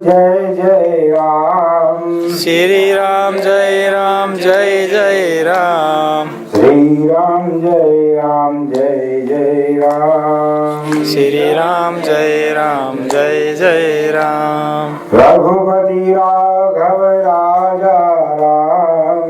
जय जय राम। श्री राम जय राम जय जय राम। श्री राम जय राम जय जय राम। श्री राम जय राम जय जय राम। रघुपति राघव राजा राम।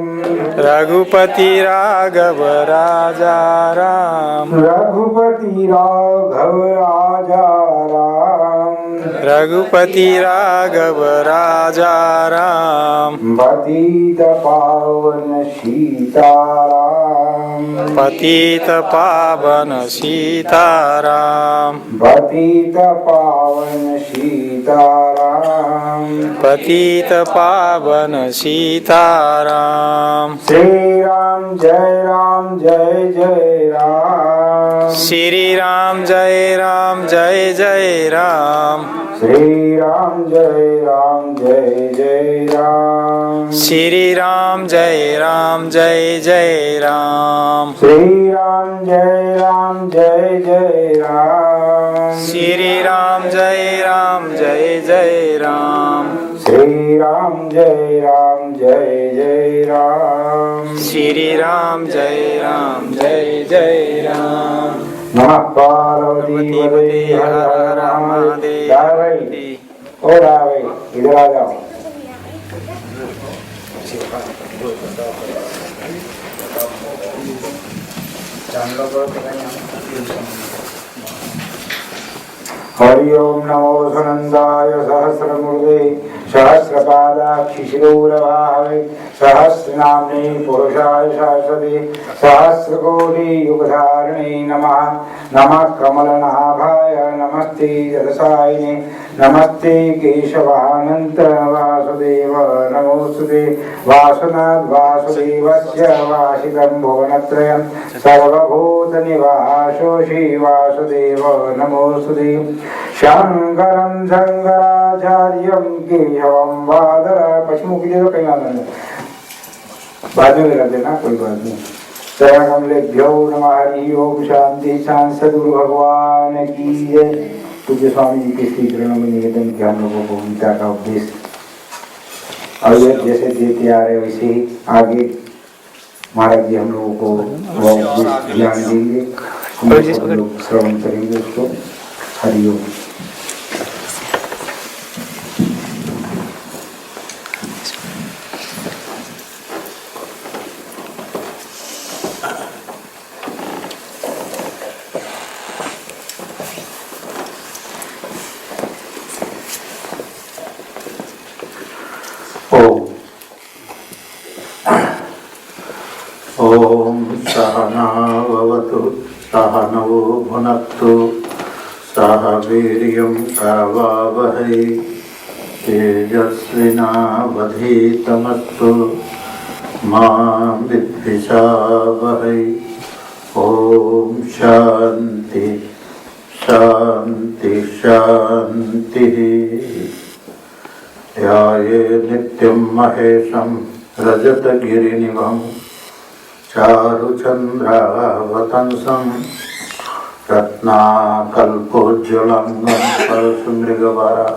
रघुपति राघव राजा राम। रघुपति राघव राजा राम। रघुपति राघव राजा राम। पतित पावन सीताराम। पतित पावन सीताराम। पतित पावन सीताराम। पतित पावन सीताराम। श्री राम जय राम जय जय राम। श्री राम जय राम जय जय राम। श्री राम जय राम जय जय राम। श्री राम जय राम जय जय राम। श्री राम जय राम जय जय राम। श्री राम जय राम जय जय राम। श्री राम जय राम जय जय राम। श्री राम जय राम जय जय राम। नमः पार्वती पते हर हर महादेव। दाई ओ दाई इधर आ जाओ। हरि ओम नमो सुनंदाय सहस्रमूर्ते सहस्रपादाक्षि शिरोरभावे सहस्रनाम्ने पुरुषाय शाश्वते सहस्रकोटि युगधारिणे नमः। नमः कमलनाभाय नमस्ते रसायने नमस्ते केशवानंत वासुदेव नमोस्तुते। वासुनाथ वासुदेवस्य वासितं भुवनत्रयं सर्वभूतनिवासोऽसि वासुदेव नमोस्तुते। शंकरं शंकराचार्यं केशवं बादरा पश्चिमुखी जगह कहीं आना है बाद में कर देना कोई बात नहीं। चरणकमलेभ्यो नमः। हरि ओम शांति शांति सद्गुरु भगवान की जय। पूज्य स्वामी जी के श्री चरणों में निवेदन किया हम लोगों को गीता का उपदेश और जैसे देते आ रहे वैसे ही आगे महाराज जी हम लोगों को वह उपदेश ज्ञान देंगे, हम लोग श्रवण करेंगे उसको। हरि ओम। ओम सहनाववतु सहनौ भुनक्तु सह वीर्यं करवावहै तेजस्विनावधीतमस्तु मा विद्विषावहै। ओम शांति शांति शांतिः। ध्याये नित्यं महेशं रजतगिरिनिभं चारुचन्द्रावतंसं रत्नाकल्पोज्ज्वलंगं परशुमृगवरा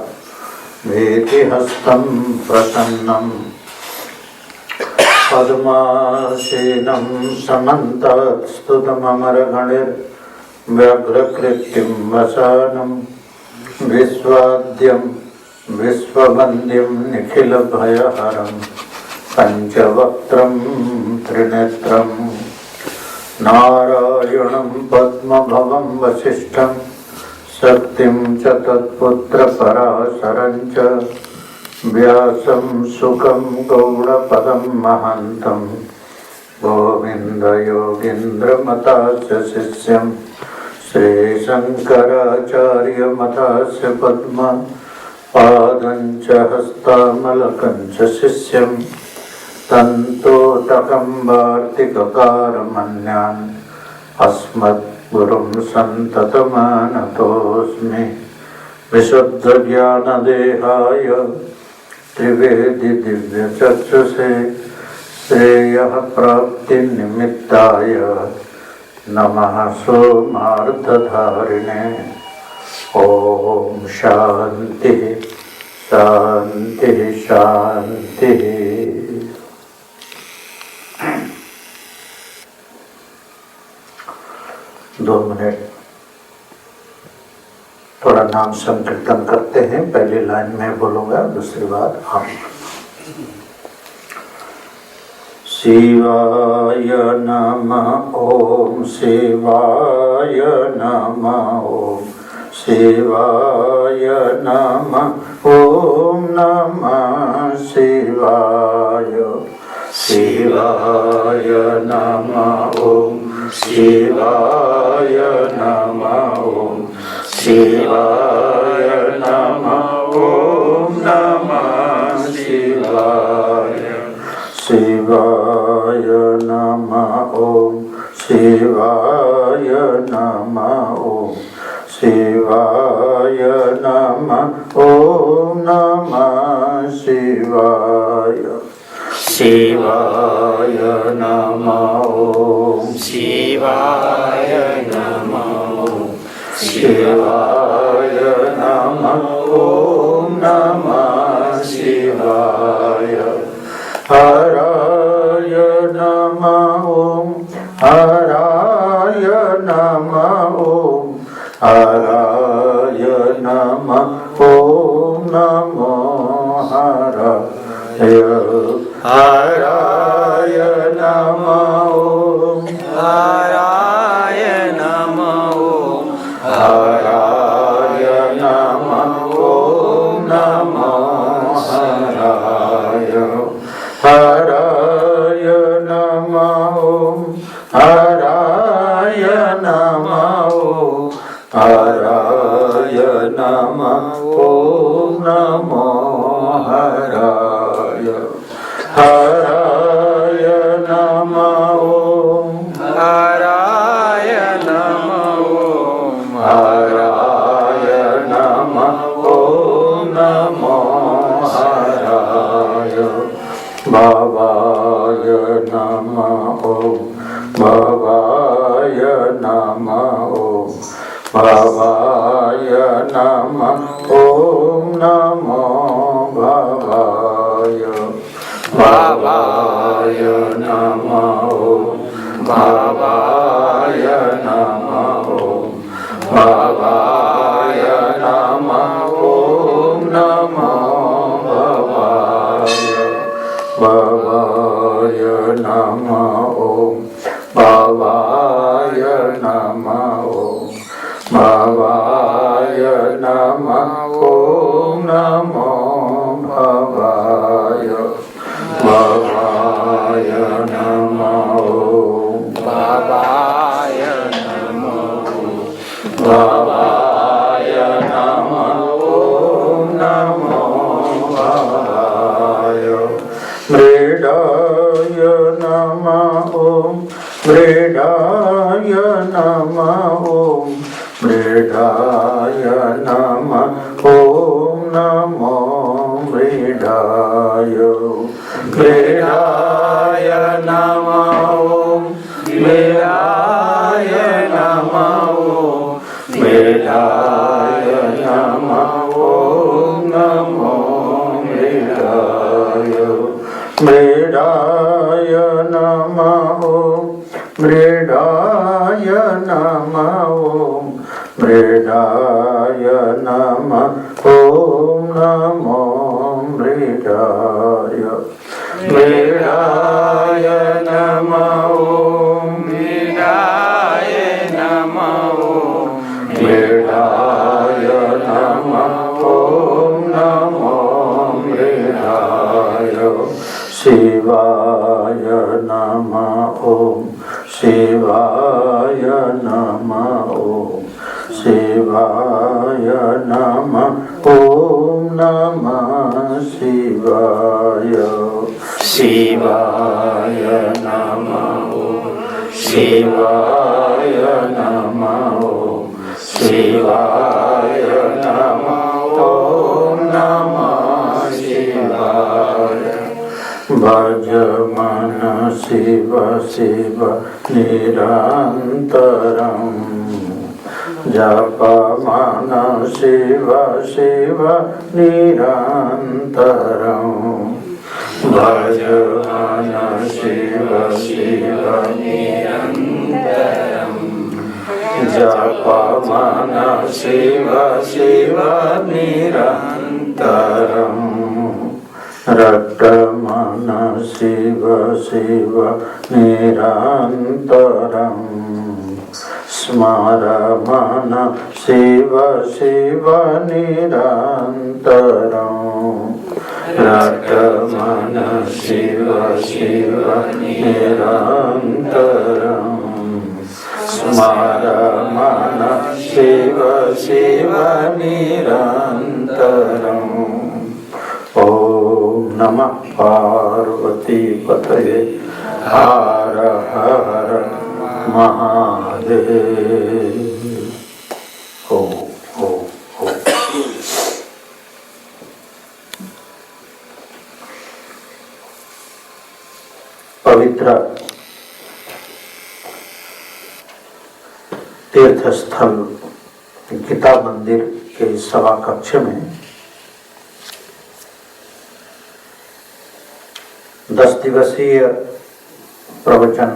वेतिहस्तं प्रसन्नं पद्मासेनं समन्तस्तुतममरगणैर्व्यग्रकृत्तिं वसानं विश्वाद्यं विश्ववन्द्यं निखिलभयहरं पञ्चवक्त्रं त्रिनेत्रं नारायणं पद्मभवं वसिष्ठं शक्तिं च तत्पुत्रपराशरं च व्यासं सुखं गौडपदं महन्तं गोविन्दयोगीन्द्रमतास्य शिष्यं श्रीशङ्कराचार्यमतास्य पद्मा पादं च हस्तामलकं च शिष्यं तन्तोटकं वार्तिककारमन्यान् अस्मद्गुरुं सन्ततमानतोऽस्मि। विशुद्धज्ञानदेहाय त्रिवेदिदिव्यचक्षुषे श्रेयः प्राप्तिनिमित्ताय नमः सोमार्धधारिणे। ओम शांति शांति शांति। दो मिनट थोड़ा नाम संकीर्तन करते हैं। पहली लाइन में बोलूंगा, दूसरी बार आप। शिवाय नमः ओम शिवाय नमः ओम शिवाय नमः ओम नमः शिवाय शिवाय नमः ओम शिवाय नमः ओम शिवाय नमः ओम नमः शिवाय शिवाय नमः ओम शिवाय नमः ओम शिवाय नमः ओम नमः शिवाय शिवाय नमः ओम शिवाय नमः शिवाय नमः ओम नमः शिवाय हराय नमः ओम हराय नमः ओम हराय नमः ओम नमो हराय हराय नमः ओम हराय नमः हराय नमः ओम नमो हराय हराय नमः ओम हराय नमः ओम हराय नमः ओम नमो हराय हराय नमः ओम हराय नमः हराय नमः ओम नमो हराय भवाय नमः ओम भवाय नमः ओम भवाय नमः ओम नमो भवाय भवाय नमः ओम भवाय नमः ओम भवाय नमः ओम नमो भवाय भवाय नमः ओम भवाय नमः ओम भवाय नमः ओम नमो भवाय भवाय नमः ओम भवाय नमः भवाय नमः ओम नमो भवाय मृडाय नमः ओम मृडाय नमः ओम मृडाय नमः ओम नमो मृडाय मृडाय नमः ओम मृडाय नमः ओम मृडाय नमः ओम नमो मृडाय मृडाय नमः ओम मृडाय नमः ओम मृडाय नमः ओम नमो मृडाय मृडाय नमः ओम मृडाय नमः मृडाय नमः ओम नमो मृडाय शिवाय नमः ओम शिवाय नमः ओम शिवाय नमः ओम नमः शिवाय शिवाय नमः ओम शिवाय नमः ओम शिवाय नमः ओम नमः शिवाय भज मन शिव शिव निरन्तरम् जपमान शिव शिव निरन्तरं भजमान शिव शिव निरन्तरं जपमान शिव शिव निरन्तरं रटमान शिव शिव निरन्तरं स्मरमान शिव शिव निरन्तरं रटमान शिव शिव निरन्तरं स्मरमान शिव शिव निरन्तरं। ॐ नमः पार्वती पतये हर हर महादेव। ओ ओ ओ पवित्र तीर्थ स्थल गीता मंदिर के सभा कक्ष में 10 दिवसीय प्रवचन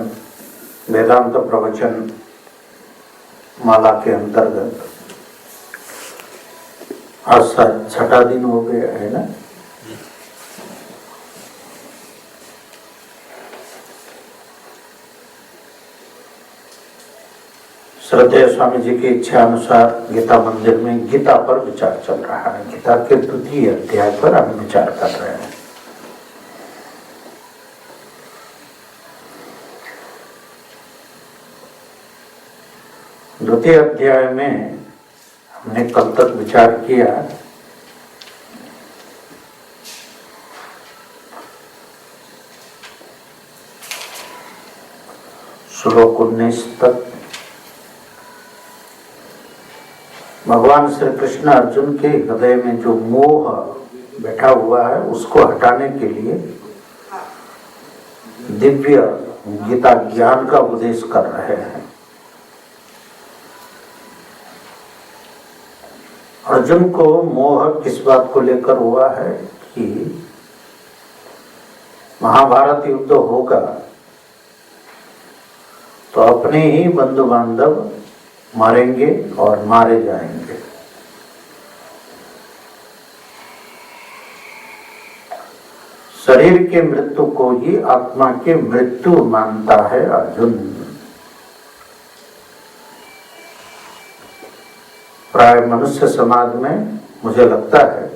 वेदांत प्रवचन माला के अंतर्गत आज 6ठा दिन हो गया है ना। श्रद्धेय स्वामी जी की इच्छा अनुसार गीता मंदिर में गीता पर विचार चल रहा है। गीता के 2य अध्याय पर हम विचार कर रहे हैं। द्वितीय अध्याय में हमने कल तक विचार किया श्लोक 19 तक। भगवान श्री कृष्ण अर्जुन के हृदय में जो मोह बैठा हुआ है उसको हटाने के लिए दिव्य गीता ज्ञान का उपदेश कर रहे हैं। अर्जुन को मोह किस बात को लेकर हुआ है कि महाभारत युद्ध होगा तो अपने ही बंधु बांधव मरेंगे और मारे जाएंगे। शरीर के मृत्यु को ही आत्मा की मृत्यु मानता है अर्जुन। प्राय मनुष्य समाज में मुझे लगता है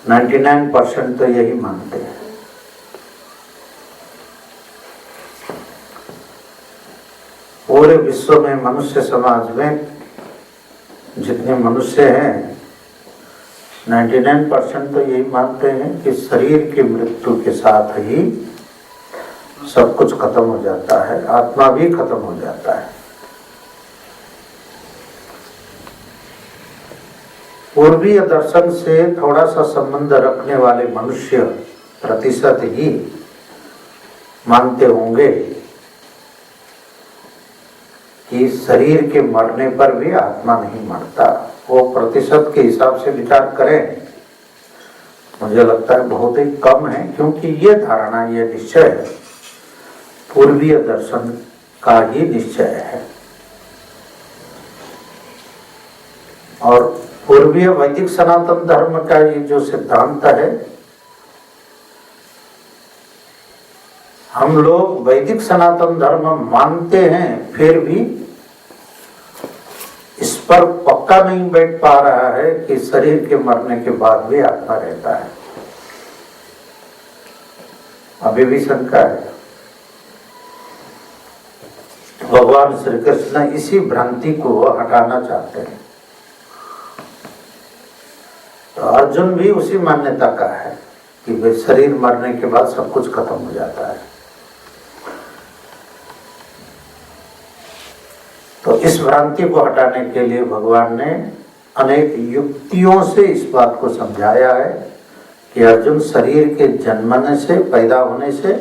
99% तो यही मानते हैं। पूरे विश्व में मनुष्य समाज में जितने मनुष्य हैं 99% तो यही मानते हैं कि शरीर की मृत्यु के साथ ही सब कुछ खत्म हो जाता है, आत्मा भी खत्म हो जाता है। पूर्वीय दर्शन से थोड़ा सा संबंध रखने वाले मनुष्य प्रतिशत ही मानते होंगे कि शरीर के मरने पर भी आत्मा नहीं मरता। वो प्रतिशत के हिसाब से विचार करें, मुझे लगता है बहुत ही कम है, क्योंकि ये धारणा, ये निश्चय पूर्वीय दर्शन का ही निश्चय है। और पूर्वीय वैदिक सनातन धर्म का ये जो सिद्धांत है, हम लोग वैदिक सनातन धर्म मानते हैं, फिर भी इस पर पक्का नहीं बैठ पा रहा है कि शरीर के मरने के बाद भी आत्मा रहता है। अभी भी शंका है। भगवान श्री कृष्ण इसी भ्रांति को हटाना चाहते हैं। तो अर्जुन भी उसी मान्यता का है कि वे शरीर मरने के बाद सब कुछ खत्म हो जाता है। तो इस भ्रांति को हटाने के लिए भगवान ने अनेक युक्तियों से इस बात को समझाया है कि अर्जुन, शरीर के जन्मने से, पैदा होने से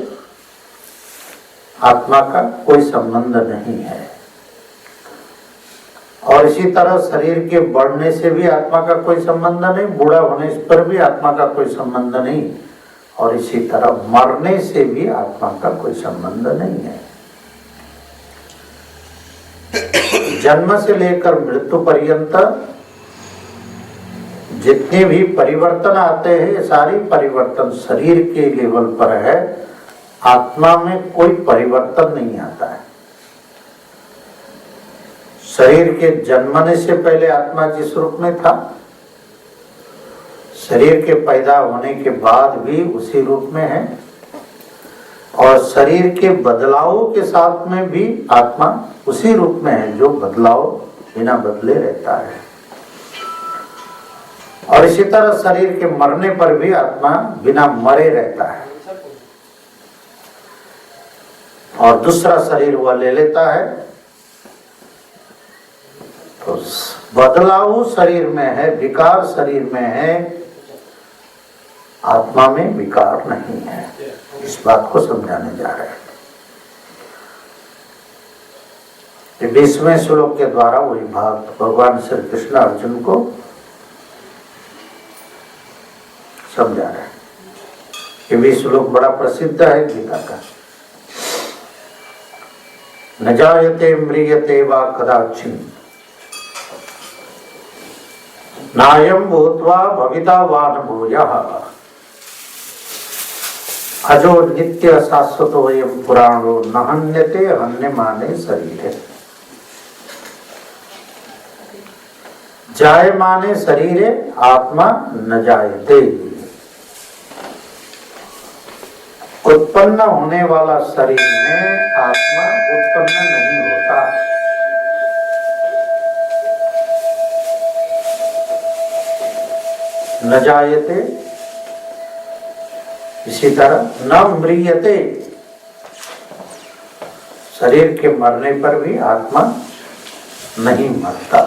आत्मा का कोई संबंध नहीं है। और इसी तरह शरीर के बढ़ने से भी आत्मा का कोई संबंध नहीं, बूढ़ा होने पर भी आत्मा का कोई संबंध नहीं, और इसी तरह मरने से भी आत्मा का कोई संबंध नहीं है। जन्म से लेकर मृत्यु पर्यंत जितने भी परिवर्तन आते हैं, ये सारी परिवर्तन शरीर के लेवल पर है, आत्मा में कोई परिवर्तन नहीं आता है। शरीर के जन्मने से पहले आत्मा जिस रूप में था, शरीर के पैदा होने के बाद भी उसी रूप में है, और शरीर के बदलावों के साथ में भी आत्मा उसी रूप में है, जो बदलाव बिना बदले रहता है। और इसी तरह शरीर के मरने पर भी आत्मा बिना मरे रहता है, और दूसरा शरीर वह ले लेता है। तो बदलाव शरीर में है, विकार शरीर में है, आत्मा में विकार नहीं है। इस बात को समझाने जा रहे हैं। 20वें श्लोक के द्वारा वही बात भगवान श्री कृष्ण अर्जुन को समझा रहे हैं। ये 20 श्लोक बड़ा प्रसिद्ध है गीता का। न जायते म्रियते वा कदाचित् नायं भूत्वा भविता वा न भूयः अजो नित्य शाश्वतोऽयं पुराणो न हन्यते हन्यमाने शरीरे। जायमाने शरीरे आत्मा न जायते। उत्पन्न होने वाला शरीर में आत्मा उत्पन्न नहीं होता। न जायते, इसी तरह न म्रियते, शरीर के मरने पर भी आत्मा नहीं मरता।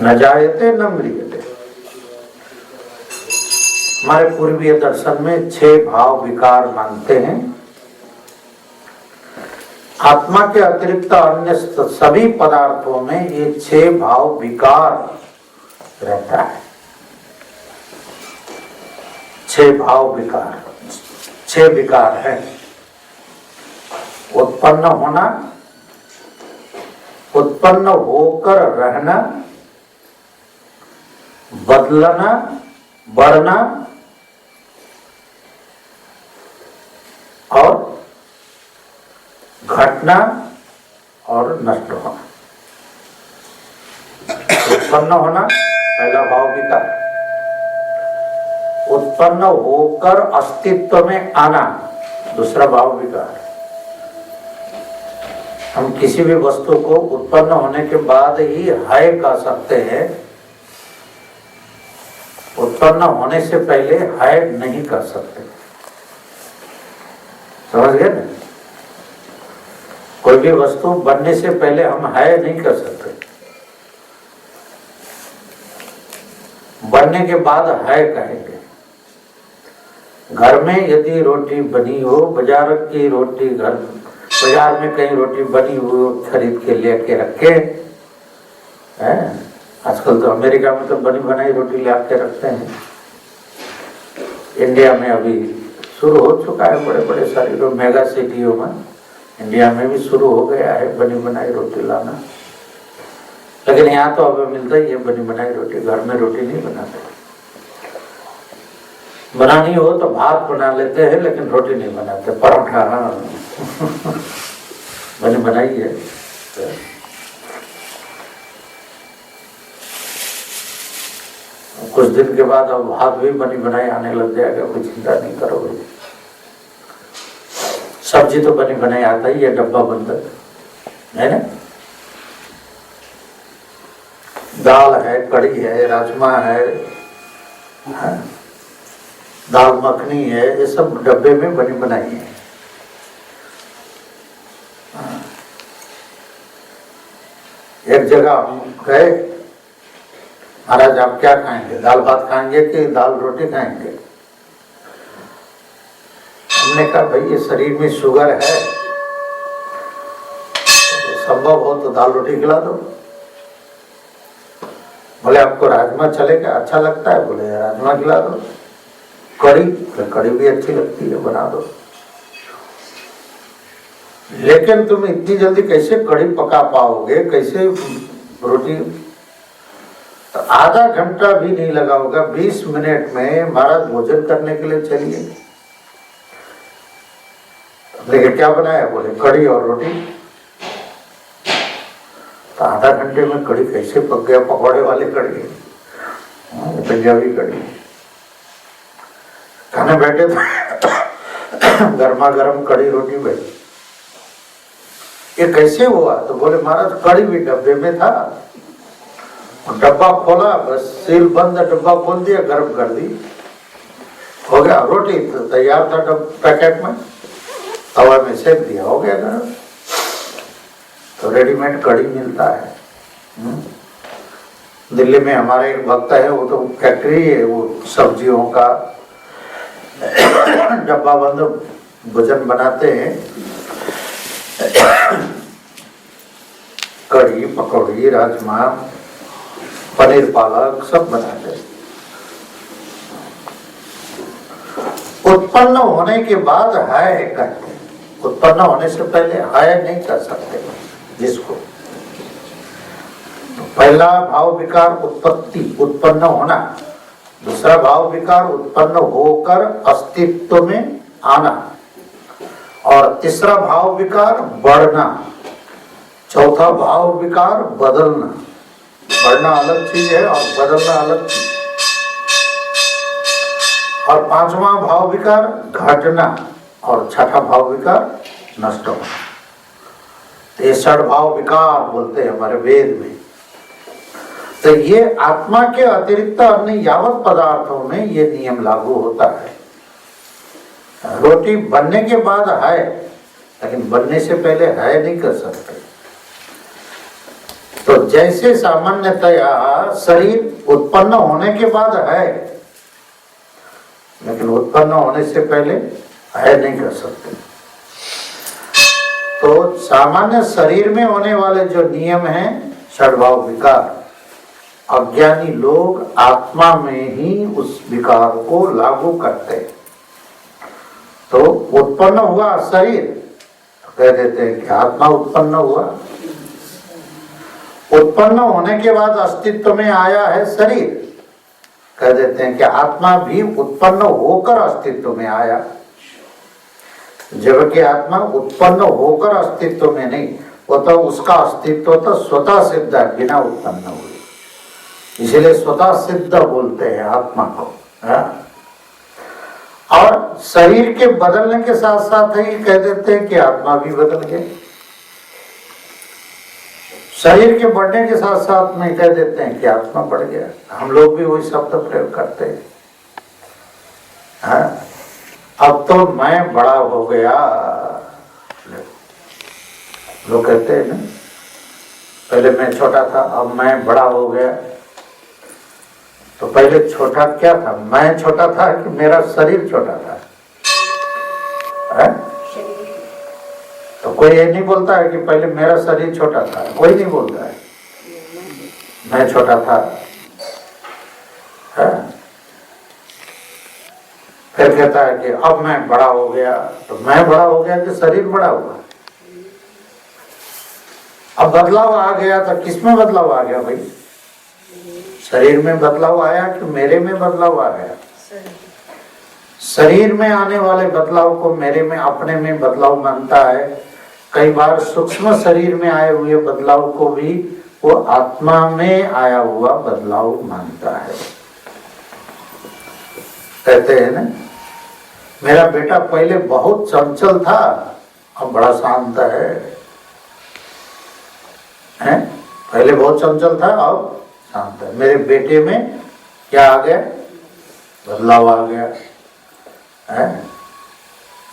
न जायते न म्रियते। हमारे पूर्वीय दर्शन में 6 भाव विकार मानते हैं। आत्मा के अतिरिक्त अन्य सभी पदार्थों में ये 6 भाव विकार रहता है। 6 भाव विकार, 6 विकार है। उत्पन्न होना, उत्पन्न होकर रहना, बदलना, बढ़ना और घटना और नष्ट होना। उत्पन्न होना पहला भाव विकार, उत्पन्न होकर अस्तित्व में आना दूसरा भाव विकार। हम किसी भी वस्तु को उत्पन्न होने के बाद ही है कह सकते हैं, उत्पन्न होने से पहले है नहीं कर सकते। समझ गए ना? कोई भी वस्तु बनने से पहले हम है नहीं कर सकते, बनने के बाद है कहेंगे। घर में यदि रोटी बनी हो, बाजार की रोटी, घर बाजार में कहीं रोटी बनी हो खरीद के लेके रखे हैं। आजकल तो अमेरिका में तो बनी बनाई रोटी ला के रखते हैं। इंडिया में अभी शुरू हो चुका है, बड़े बड़े शहरों मेगा सिटियों में इंडिया में भी शुरू हो गया है बनी बनाई रोटी लाना। लेकिन यहाँ तो अब मिलता ही है बनी बनाई रोटी, घर में रोटी नहीं बनाते। बनानी हो तो भात बना लेते हैं लेकिन रोटी नहीं बनाते, पराठा बनी बनाई है। कुछ दिन के बाद अब भात भी बनी बनाई आने लग जाएगा, कोई चिंता नहीं करोगे। सब्जी तो बनी बनाई आता ही है, डब्बा बंद है ना। दाल है, कढ़ी है, राजमा है, दाल मखनी है, ये सब डब्बे में बनी बनाई है। एक जगह हम गए, महाराज आप क्या खाएंगे, दाल भात खाएंगे कि दाल रोटी खाएंगे? हमने कहा भाई ये शरीर में शुगर है, संभव हो तो दाल रोटी खिला दो। बोले आपको राजमा चलेगा, अच्छा लगता है? बोले राजमा खिला दो। कड़ी, कड़ी भी अच्छी लगती है, बना दो। लेकिन तुम इतनी जल्दी कैसे कड़ी पका पाओगे, कैसे रोटी? तो आधा घंटा भी नहीं लगा होगा, 20 मिनट में महाराज भोजन करने के लिए चलिए। लेकिन क्या बनाया? बोले कड़ी और रोटी। तो आधा घंटे में कड़ी कैसे पक गया? पकौड़े वाली कड़ी, पंजाबी कड़ी। खाने बैठे तो गर्मा गर्म कड़ी रोटी बैठी। ये कैसे हुआ? तो बोले महाराज कड़ी भी डब्बे में था, डब्बा खोला, बस सील बंद, डब्बा खोल दिया, गर्म कर दी, हो गया। रोटी तो तैयार था पैकेट में, तवा में सेक दिया, हो गया गर्म। तो रेडीमेड कड़ी मिलता है। दिल्ली में हमारे एक भक्त है, वो तो फैक्ट्री है, वो सब्जियों का डब्बा बंद भोजन बनाते हैं। कड़ी, पकौड़ी, राजमा, पनीर पालक सब बनाते हैं। उत्पन्न होने के बाद है कहते हैं, उत्पन्न होने से पहले है नहीं कर सकते जिसको। तो पहला भाव विकार उत्पत्ति, उत्पन्न होना। दूसरा भाव विकार उत्पन्न होकर अस्तित्व में आना। और तीसरा भाव विकार बढ़ना। चौथा भाव विकार बदलना। बढ़ना अलग चीज है और बदलना अलग चीज। और पांचवा भाव विकार घटना और छठा भाव विकार नष्ट होना। ये षड भाव विकार बोलते हैं हमारे वेद में। तो ये आत्मा के अतिरिक्त अन्य यावत पदार्थों में ये नियम लागू होता है। रोटी बनने के बाद है, लेकिन बनने से पहले है नहीं कर सकते। तो जैसे सामान्यतया शरीर उत्पन्न होने के बाद है, लेकिन उत्पन्न होने से पहले है नहीं कर सकते। तो सामान्य शरीर में होने वाले जो नियम हैं षड्भाव विकार, अज्ञानी लोग आत्मा में ही उस विकार को लागू करते हैं। तो उत्पन्न हुआ शरीर, तो कह देते हैं कि आत्मा उत्पन्न हुआ। उत्पन्न होने के बाद अस्तित्व में आया है शरीर, कह देते हैं कि आत्मा भी उत्पन्न होकर अस्तित्व में आया। जबकि आत्मा उत्पन्न होकर अस्तित्व में नहीं, वो तो उसका अस्तित्व तो स्वतः सिद्ध है, बिना उत्पन्न हुए। इसलिए स्वतः सिद्ध बोलते हैं आत्मा को। और शरीर के बदलने के साथ साथ ही कह देते हैं कि आत्मा भी बदल गए। शरीर के बढ़ने के साथ साथ में कह देते हैं कि आत्मा बढ़ गया। हम लोग भी वही शब्द प्रयोग करते हैं। अब तो मैं बड़ा हो गया, लोग कहते हैं ना, पहले मैं छोटा था, अब मैं बड़ा हो गया। तो पहले छोटा क्या था? मैं छोटा था कि मेरा शरीर छोटा था? तो कोई ये नहीं बोलता है कि पहले मेरा शरीर छोटा था, कोई नहीं बोलता है मैं छोटा था। फिर कहता है कि अब मैं बड़ा हो गया। तो मैं बड़ा हो गया कि शरीर बड़ा हुआ? अब बदलाव आ गया, तो किसमें बदलाव आ गया भाई? शरीर में बदलाव आया कि मेरे में बदलाव आ गया? शरीर में आने वाले बदलाव को मेरे में, अपने में बदलाव मानता है। कई बार सूक्ष्म शरीर में आए हुए बदलाव को भी वो आत्मा में आया हुआ बदलाव मानता है। कहते हैं ना, मेरा बेटा पहले बहुत चंचल था, अब बड़ा शांत है? पहले बहुत चंचल था, अब शांत है। मेरे बेटे में क्या आ गया? बदलाव आ गया है।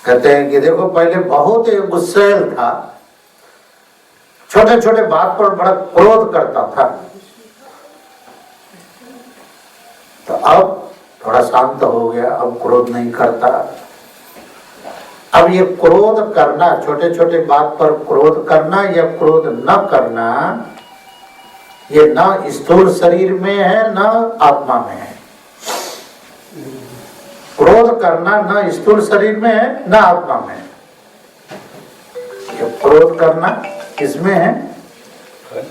कहते हैं कि देखो पहले बहुत ही गुस्सैल था, छोटे छोटे बात पर बड़ा क्रोध करता था, तो अब थोड़ा शांत हो गया, अब क्रोध नहीं करता। अब ये क्रोध करना, छोटे छोटे बात पर क्रोध करना या क्रोध न करना, ये न स्थूल शरीर में है न आत्मा में है। क्रोध करना न स्थूल शरीर में है न आत्मा में है। ये क्रोध करना किसमें है?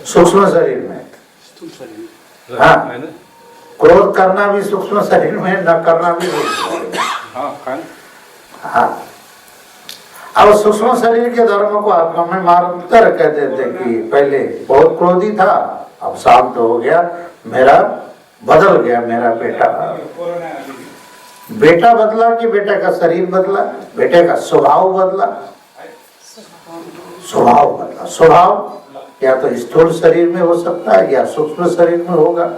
सूक्ष्म शरीर में। हाँ, क्रोध करना भी सूक्ष्म शरीर में, न करना भी सूक्ष्म शरीर में। हाँ, अब सूक्ष्म शरीर के धर्म को आत्मा में मारकर कह देते कि पहले बहुत क्रोधी था, अब शांत हो गया, मेरा बदल गया, मेरा बेटा। बेटा बदला कि बेटे का शरीर बदला? बेटे का स्वभाव बदला। स्वभाव बदला। स्वभाव या तो स्थूल शरीर में हो सकता है या सूक्ष्म शरीर में होगा।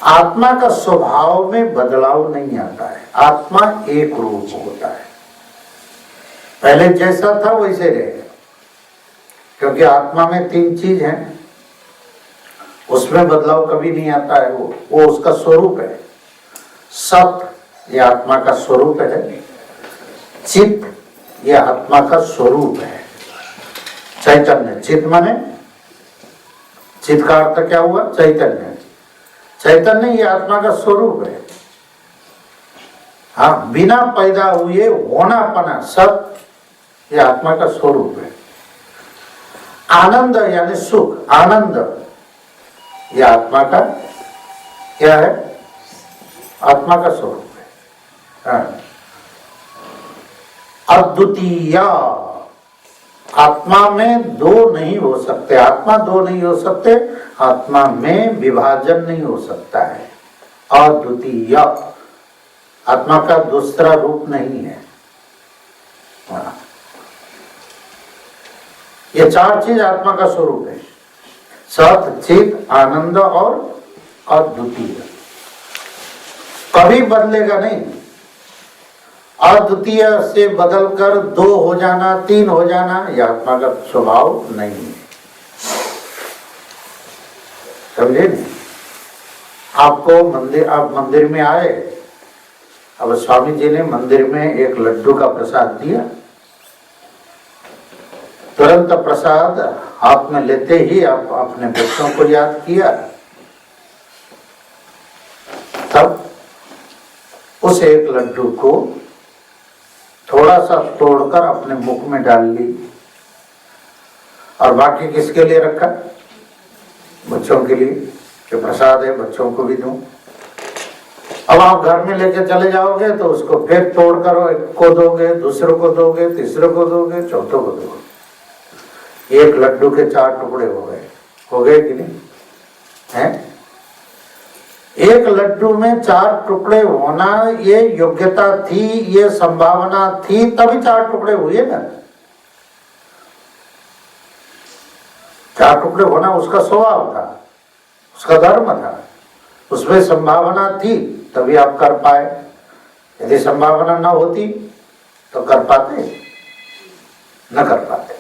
आत्मा का स्वभाव में बदलाव नहीं आता है। आत्मा एक रूप होता है, पहले जैसा था वैसे रहेगा, क्योंकि आत्मा में तीन चीज है, उसमें बदलाव कभी नहीं आता है। वो उसका स्वरूप है। सत ये आत्मा का स्वरूप है। चित्त ये आत्मा का स्वरूप है। चैतन्य, चित्त माने चित्त का अर्थ क्या हुआ? चैतन्य। चैतन्य ये आत्मा का स्वरूप है। हाँ, बिना पैदा हुए होनापना, सत ये आत्मा का स्वरूप है। आनंद यानी सुख, आनंद ये आत्मा का क्या है? आत्मा का स्वरूप है। हाँ। अद्वितीय, आत्मा में दो नहीं हो सकते। आत्मा दो नहीं हो सकते, आत्मा में विभाजन नहीं हो सकता है। अद्वितीय, आत्मा का दूसरा रूप नहीं है। हाँ। ये चार चीज आत्मा का स्वरूप है। सत, चित, आनंद और अद्वितीय। कभी बदलेगा नहीं। अद्वितीय से बदलकर दो हो जाना, तीन हो जाना, यह आत्मा का स्वभाव नहीं है। समझे नहीं? आपको मंदिर, आप मंदिर में आए, अब स्वामी जी ने मंदिर में एक लड्डू का प्रसाद दिया, तुरंत प्रसाद हाथ में लेते ही आप अपने बच्चों को याद किया, तब उस एक लड्डू को थोड़ा सा तोड़कर अपने मुख में डाल ली, और बाकी किसके लिए रखा? बच्चों के लिए, कि प्रसाद है, बच्चों को भी दूं। अब आप घर में लेके चले जाओगे तो उसको फिर तोड़कर एक को दोगे, दूसरे को दोगे, तीसरे को दोगे, चौथों को दोगे। एक लड्डू के चार टुकड़े हो गए कि नहीं? हैं? एक लड्डू में चार टुकड़े होना ये योग्यता थी, ये संभावना थी, तभी चार टुकड़े हुए ना। चार टुकड़े होना उसका स्वभाव था, उसका धर्म था, उसमें संभावना थी, तभी आप कर पाए। यदि संभावना न होती तो कर पाते? न कर पाते।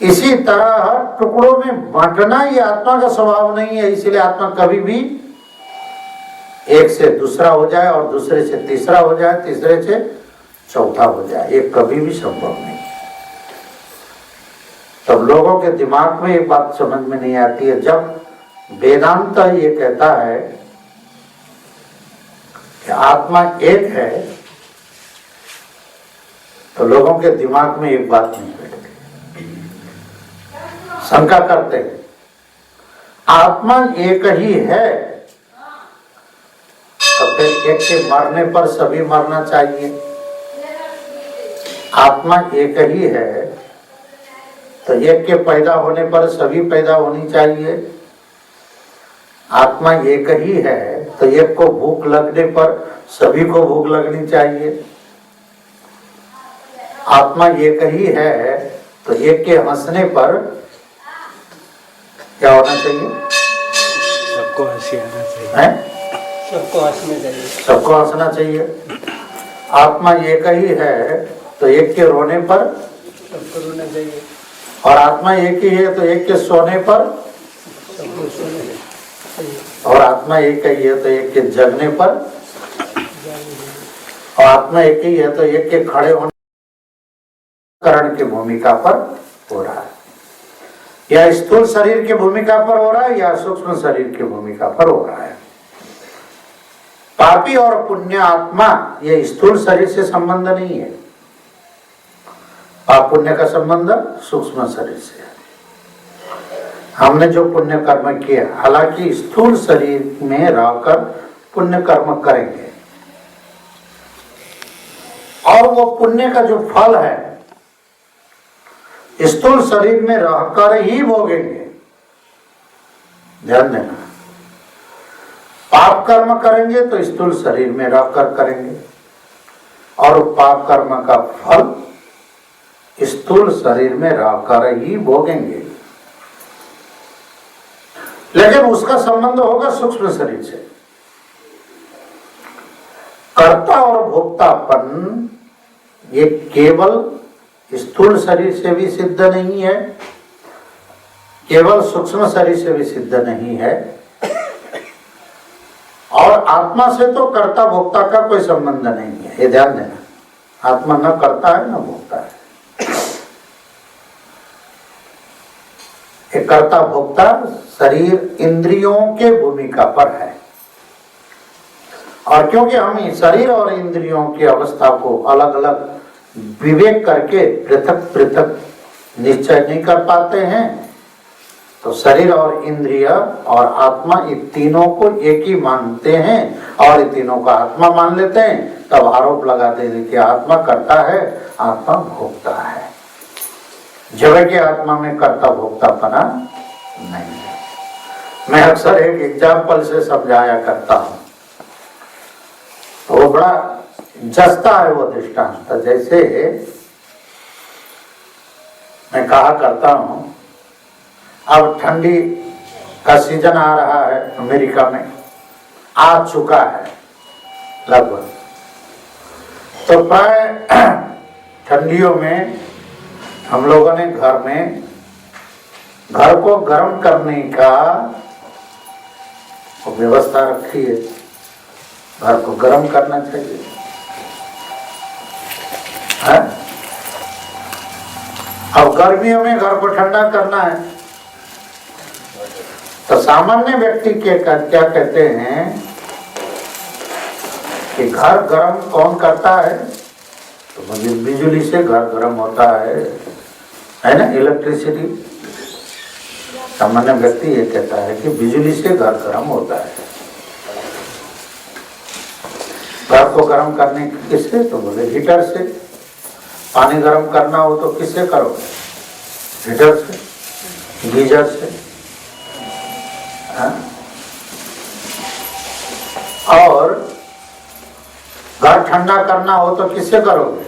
इसी तरह टुकड़ों में बांटना ये आत्मा का स्वभाव नहीं है। इसलिए आत्मा कभी भी एक से दूसरा हो जाए और दूसरे से तीसरा हो जाए, तीसरे से चौथा हो जाए, ये कभी भी संभव नहीं। तब लोगों के दिमाग में एक बात समझ में नहीं आती है। जब वेदांत ये कहता है कि आत्मा एक है, तो लोगों के दिमाग में एक बात नहीं बैठती, शंका करते हैं आत्मा एक ही है, तो फिर एक के मरने पर सभी मरना चाहिए। आत्मा एक ही है तो एक के पैदा होने पर सभी पैदा होनी चाहिए। आत्मा एक ही है तो एक को भूख लगने पर सभी को भूख लगनी चाहिए। आत्मा एक ही है तो एक के हंसने पर क्या होना चाहिए? सबको हंसी आना चाहिए। है? सबको हंसना चाहिए। सबको हंसना चाहिए। आत्मा एक ही है तो एक के रोने पर सबको रोना चाहिए। और आत्मा एक ही है तो एक के सोने पर सबको सोना चाहिए। और आत्मा एक ही है तो एक के जगने पर और आत्मा एक ही है तो एक के खड़े होने करण की भूमिका पर हो रहा है, या स्थूल शरीर की भूमिका पर हो रहा है या सूक्ष्म शरीर की भूमिका पर हो रहा है। पापी और पुण्य आत्मा ये स्थूल शरीर से संबंध नहीं है, पाप पुण्य का संबंध सूक्ष्म शरीर से है। हमने जो पुण्य कर्म किया, हालांकि स्थूल शरीर में रहकर पुण्य कर्म करेंगे और वो पुण्य का जो फल है स्थूल शरीर में रहकर ही भोगेंगे। ध्यान देना, पाप कर्म करेंगे तो स्थूल शरीर में रहकर करेंगे और पाप कर्म का फल स्थूल शरीर में रहकर ही भोगेंगे, लेकिन उसका संबंध होगा सूक्ष्म शरीर से। कर्ता और भोक्तापन ये केवल स्थूल शरीर से भी सिद्ध नहीं है, केवल सूक्ष्म शरीर से भी सिद्ध नहीं है, और आत्मा से तो कर्ता भोक्ता का कोई संबंध नहीं है। ये ध्यान देना, आत्मा न करता है न भोगता है। एक कर्ता भोक्ता शरीर इंद्रियों के भूमिका पर है, और क्योंकि हम शरीर और इंद्रियों की अवस्था को अलग अलग विवेक करके पृथक पृथक निश्चय नहीं कर पाते हैं, तो शरीर और इंद्रिय और आत्मा ये तीनों को एक ही मानते हैं और ये तीनों को आत्मा मान लेते हैं। तब आरोप लगाते हैं कि आत्मा करता है, आत्मा भोगता है, जबकि आत्मा में कर्ता भोक्तापना नहीं है। मैं अक्सर एक एग्जाम्पल से समझाया करता हूं, तो वो बड़ा जस्ता है वो दृष्टांत। जैसे मैं कहा करता हूं, अब ठंडी का सीजन आ रहा है, अमेरिका में आ चुका है लगभग, तो प्राय ठंडियों में हम लोगों ने घर को गर्म करने का व्यवस्था रखी है। घर को गर्म करना चाहिए, है? अब गर्मियों में घर को ठंडा करना है, तो सामान्य व्यक्ति क्या कहते हैं कि घर गर्म कौन करता है? तो बिजली से घर गर्म होता है ना, इलेक्ट्रिसिटी। सामान्य व्यक्ति ये कहता है कि बिजली से घर गर्म होता है। घर को गर्म करने किससे? तो बोले हीटर से। पानी गर्म करना हो तो किससे करोगे? हीटर से, गीजर से। और घर ठंडा करना हो तो किससे करोगे?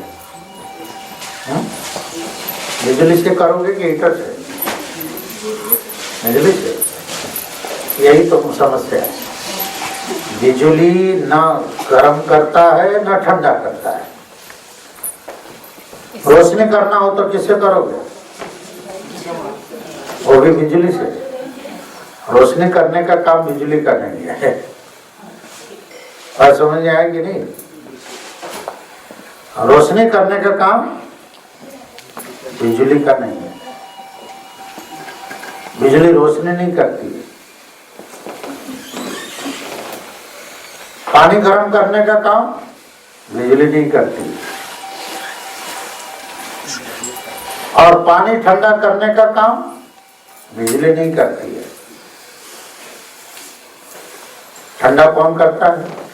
बिजली से करोगे कि हीटर से? बिजली से। यही तो समस्या है, बिजली न गर्म करता है न ठंडा करता है। रोशनी करना हो तो किससे करोगे? वो भी बिजली से। रोशनी करने का काम बिजली का नहीं है। और समझ में आया कि नहीं? रोशनी करने का काम बिजली का नहीं है। बिजली रोशनी नहीं करती है। पानी गर्म करने का काम बिजली नहीं करती, और पानी ठंडा करने का काम बिजली नहीं करती है। ठंडा कौन करता है?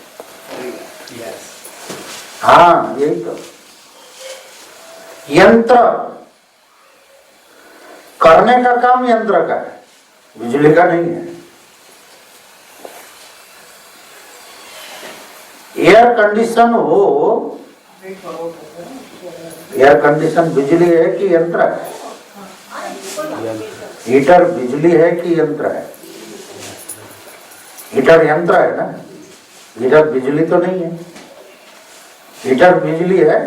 हाँ, यही तो। यंत्र करने का काम यंत्र का है, बिजली का नहीं है। एयर कंडीशन हो, एयर कंडीशन बिजली है कि यंत्र है? हीटर बिजली है कि यंत्र है? हीटर यंत्र है ना, हीटर बिजली तो नहीं है। हीटर बिजली है,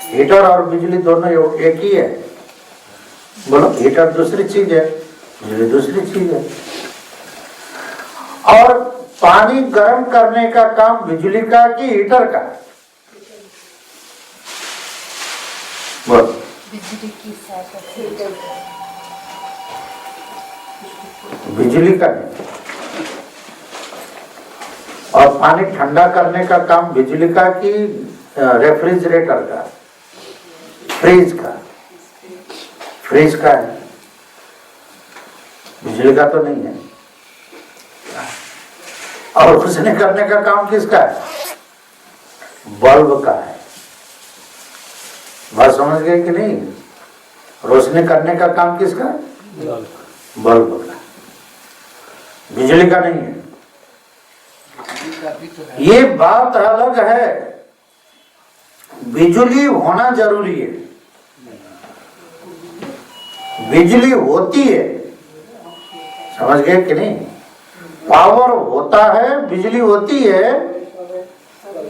हीटर और बिजली दोनों एक ही है। बोलो, हीटर दूसरी चीज है, बिजली दूसरी चीज है। और पानी गर्म करने का काम बिजली का कि हीटर का? बोलो। बिजली का नहीं। और पानी ठंडा करने का काम बिजली का कि रेफ्रिजरेटर का, फ्रिज का? फ्रिज का है, बिजली का तो नहीं है। और रोशनी करने का काम किसका है? बल्ब का है। बात समझ गए कि नहीं? रोशनी करने का काम किसका है? बल्ब का, बिजली का नहीं है। ये बात अलग है, बिजली होना जरूरी है, बिजली होती है, समझ गए कि नहीं? पावर होता है, बिजली होती है,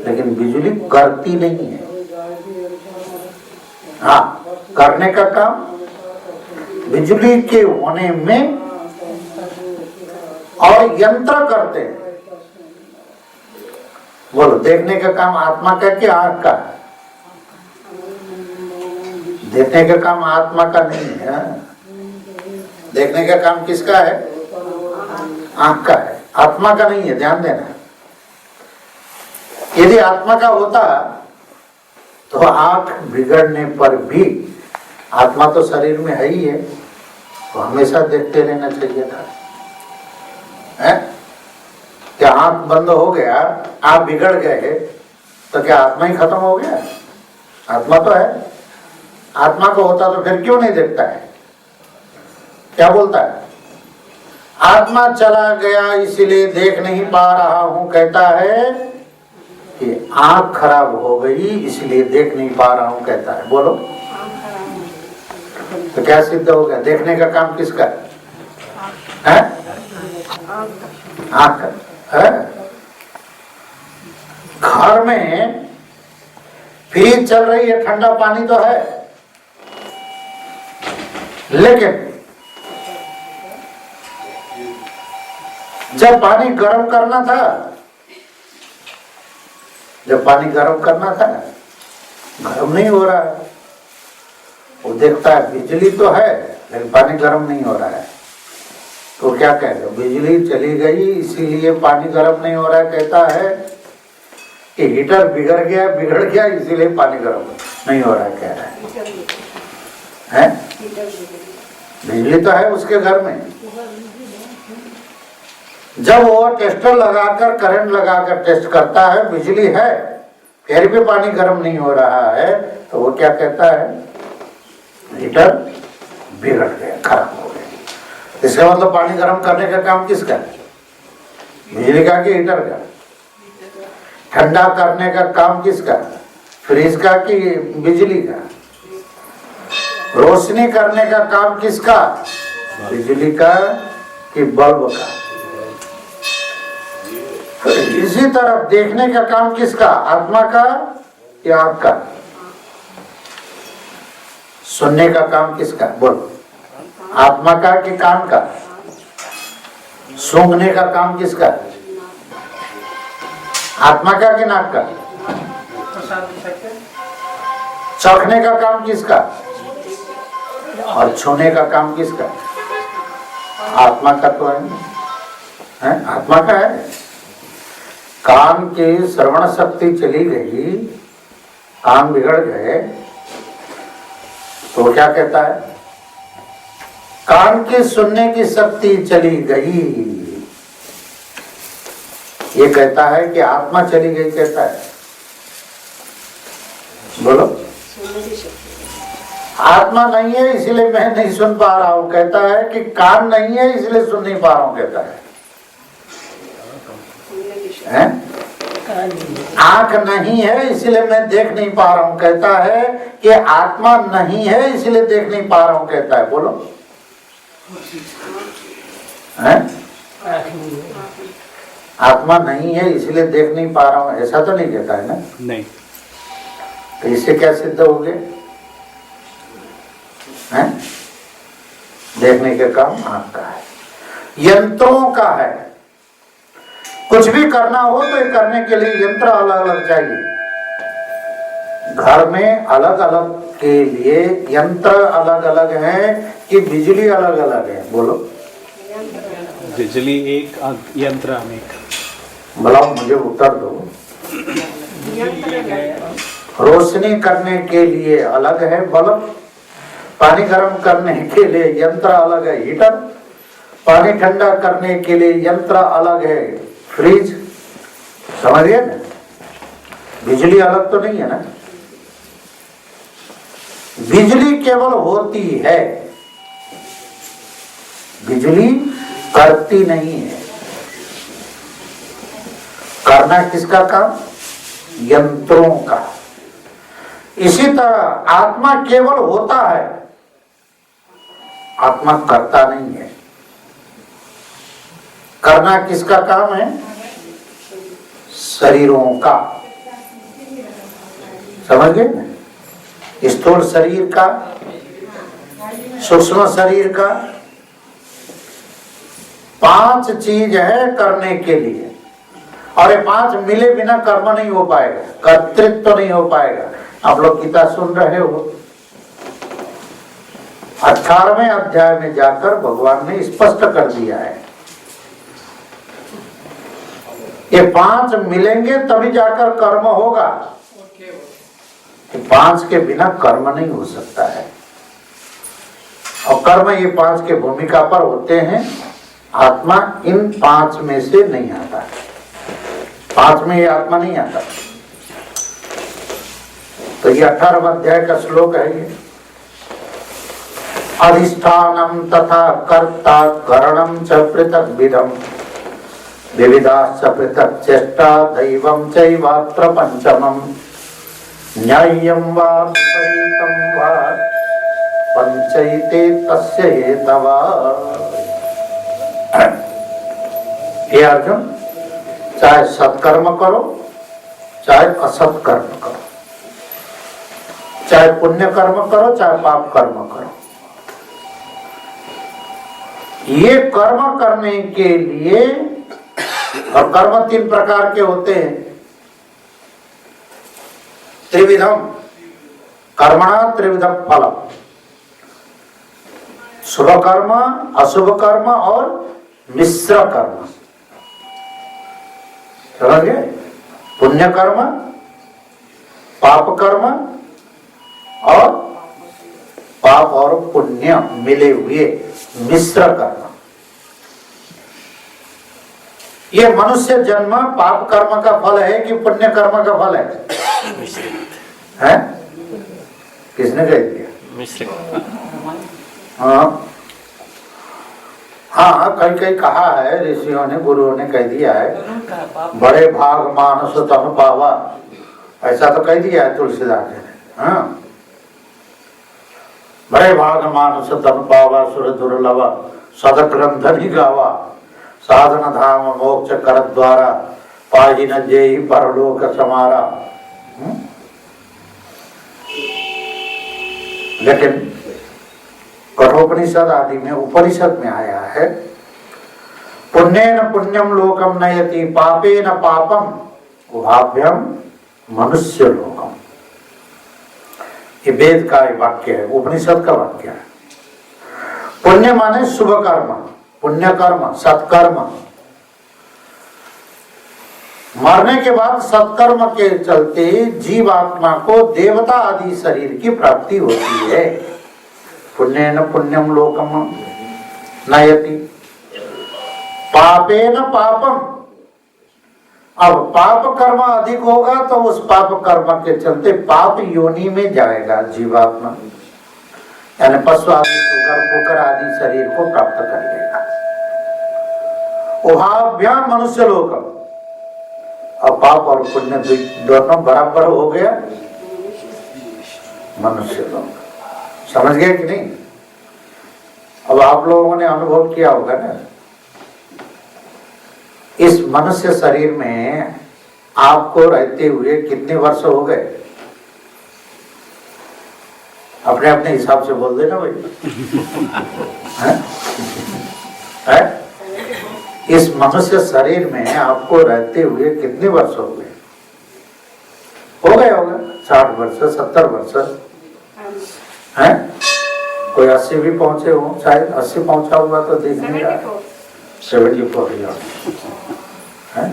लेकिन बिजली करती नहीं है। हाँ, करने का काम बिजली के होने में, और यंत्र करते हैं। बोलो, देखने का काम आत्मा का कि आंख का? देखने का काम आत्मा का नहीं है। देखने का काम किसका है? आंख का है, आत्मा का नहीं है, ध्यान देना। यदि आत्मा का होता तो आंख बिगड़ने पर भी, आत्मा तो शरीर में है ही है, तो हमेशा देखते रहना चाहिए था। है? क्या आंख बंद हो गया, आप बिगड़ गए, तो क्या आत्मा ही खत्म हो गया? आत्मा तो है। आत्मा को होता तो फिर क्यों नहीं देखता है? क्या बोलता है? आत्मा चला गया इसलिए देख नहीं पा रहा हूं, कहता है कि आंख खराब हो गई इसलिए देख नहीं पा रहा हूं, कहता है। बोलो, तो क्या सिद्ध हो गया? देखने का काम किसका है? आंख का है। घर में फ्रिज चल रही है, ठंडा पानी तो है, लेकिन जब पानी गर्म करना था, गर्म नहीं हो रहा है। वो देखता है बिजली तो है, लेकिन पानी गर्म नहीं हो रहा है, तो क्या कहेगा? बिजली चली गई इसीलिए पानी गर्म नहीं हो रहा है, कहता है कि हीटर बिगड़ गया इसीलिए पानी गर्म नहीं हो रहा है, कह रहा है। बिजली तो है उसके घर में। जब वो टेस्टर लगाकर, करंट लगाकर टेस्ट करता है, बिजली है, फिर भी पानी गर्म नहीं हो रहा है, तो वो क्या कहता है? हीटर बिगड़ गया, खराब हो गया। इसका मतलब पानी गर्म करने का काम किसका है? बिजली का कि हीटर का? ठंडा करने का काम किसका? फ्रिज का कि बिजली का? रोशनी करने का काम किसका? बिजली का कि बल्ब का? इसी तरह देखने का काम किसका? आत्मा का या आंख का? सुनने का काम किसका? बोलो, आत्मा का कि कान का? सूंघने का काम किसका? आत्मा का कि नाक का? चखने का काम किसका? और छूने का काम किसका? आत्मा का तो है, आत्मा का है। कान की श्रवण शक्ति चली गई, कान बिगड़ गए, तो क्या कहता है? कान की सुनने की शक्ति चली गई, ये कहता है कि आत्मा चली गई, कहता है। बोलो, आत्मा नहीं है इसलिए मैं नहीं सुन पा रहा हूं, कहता है कि कान नहीं है इसलिए सुन नहीं पा रहा हूं, कहता है। आंख नहीं है इसलिए मैं देख नहीं पा रहा हूं, कहता है कि आत्मा नहीं है इसलिए देख नहीं पा रहा हूं, कहता है। बोलो, आत्मा नहीं है इसलिए देख नहीं पा रहा हूं, ऐसा तो नहीं कहता है ना? नहीं। तो इससे क्या सिद्ध हो गया? देखने का काम आंख का है, यंत्रों का है। कुछ भी करना हो तो करने के लिए यंत्र अलग अलग चाहिए। घर में अलग अलग के लिए यंत्र अलग अलग हैं कि बिजली अलग अलग है? बोलो। बिजली एक, यंत्र अनेक। बुलाओ, मुझे उत्तर दो। रोशनी करने के लिए अलग है बल्ब, पानी गर्म करने के लिए यंत्र अलग है हीटर, पानी ठंडा करने के लिए यंत्र अलग है फ्रिज। समझिए ना, बिजली अलग तो नहीं है ना। बिजली केवल होती है, बिजली करती नहीं है। करना किसका काम? यंत्रों का। इसी तरह आत्मा केवल होता है, आत्मा करता नहीं है। करना किसका काम है? शरीरों का। समझ गए ना? स्थूल शरीर का, सूक्ष्म शरीर का, 5 चीज है करने के लिए। और ये 5 मिले बिना कर्म नहीं हो पाएगा, कर्तृत्व तो नहीं हो पाएगा। आप लोग गीता सुन रहे हो, 18वें अध्याय में जाकर भगवान ने स्पष्ट कर दिया है, ये 5 मिलेंगे तभी जाकर कर्म होगा। 5 के बिना कर्म नहीं हो सकता है। और कर्म ये 5 के भूमिका पर होते हैं। आत्मा इन 5 में से नहीं आता है, 5 में ये आत्मा नहीं आता। तो ये 18वां अध्याय का श्लोक है ये। अधिष्ठानम तथा कर्ता करणम च पृथक विधम विविधाश्च पृथक चेष्टा दैवं चैवात्र पंचमम न्याय्यं वा विपरीतं वा पंचैते तस्य हेतवा। हे अर्जुन, चाहे सत्कर्म करो चाहे असत कर्म करो, चाहे पुण्य कर्म करो चाहे पाप कर्म करो, ये कर्म करने के लिए, और कर्म 3 प्रकार के होते हैं। त्रिविधम कर्मणा त्रिविधम फलम, शुभ कर्म, अशुभ कर्म और मिश्र कर्म। समझ गए? पुण्य कर्म, पाप कर्म और पाप और पुण्य मिले हुए मिश्र कर्म। ये मनुष्य जन्म पाप कर्म का फल है कि पुण्य कर्म का फल है? किसने कह दिया? हाँ हाँ, कई कहा है ऋषियों ने, गुरुओं ने कह दिया है, बड़े भाग मानस तन पावा, ऐसा तो कह दिया है तुलसीदास ने। हाँ, बड़े भाग मानस तन पावा सुर दुर्लभ सदग्रंथ गावा साधन धाम मोक्ष कर द्वारा पाही न जेहि परलोक समारा। लेकिन कठोपनिषद आदि में, उपनिषद में आया है, पुण्येन पुण्यम लोकम नयति पापेन पापम उभाभ्यम मनुष्य लोकम। ये वेद का वाक्य है, उपनिषद का वाक्य है। पुण्य माने शुभ कर्म, पुण्य कर्म, सत्कर्म। मरने के बाद सत्कर्म के चलते जीवात्मा को देवता आदि शरीर की प्राप्ति होती है। पुण्येन पुण्यम लोकम नयति पापेन पापम। अब पाप कर्म अधिक होगा तो उस पाप कर्म के चलते पाप योनि में जाएगा जीवात्मा, यानी पशु आदि सुकर कुकर आदि शरीर को प्राप्त कर लेगा। उहाभ्याम मनुष्य लोकम। अब पाप और पुण्य दोनों बराबर हो गया मनुष्य लोक। समझ गए कि नहीं? अब आप लोगों ने अनुभव किया होगा ना, इस मनुष्य शरीर में आपको रहते हुए कितने वर्ष हो गए? अपने अपने हिसाब से बोल देना भाई। है? इस मनुष्य शरीर में आपको रहते हुए कितने वर्ष हो गए? हो गए होगा 60 वर्ष, 70 वर्ष, है? कोई 80 भी पहुंचे हो, शायद 80 पहुंचा हुआ तो देख नहीं रहा। 74 है,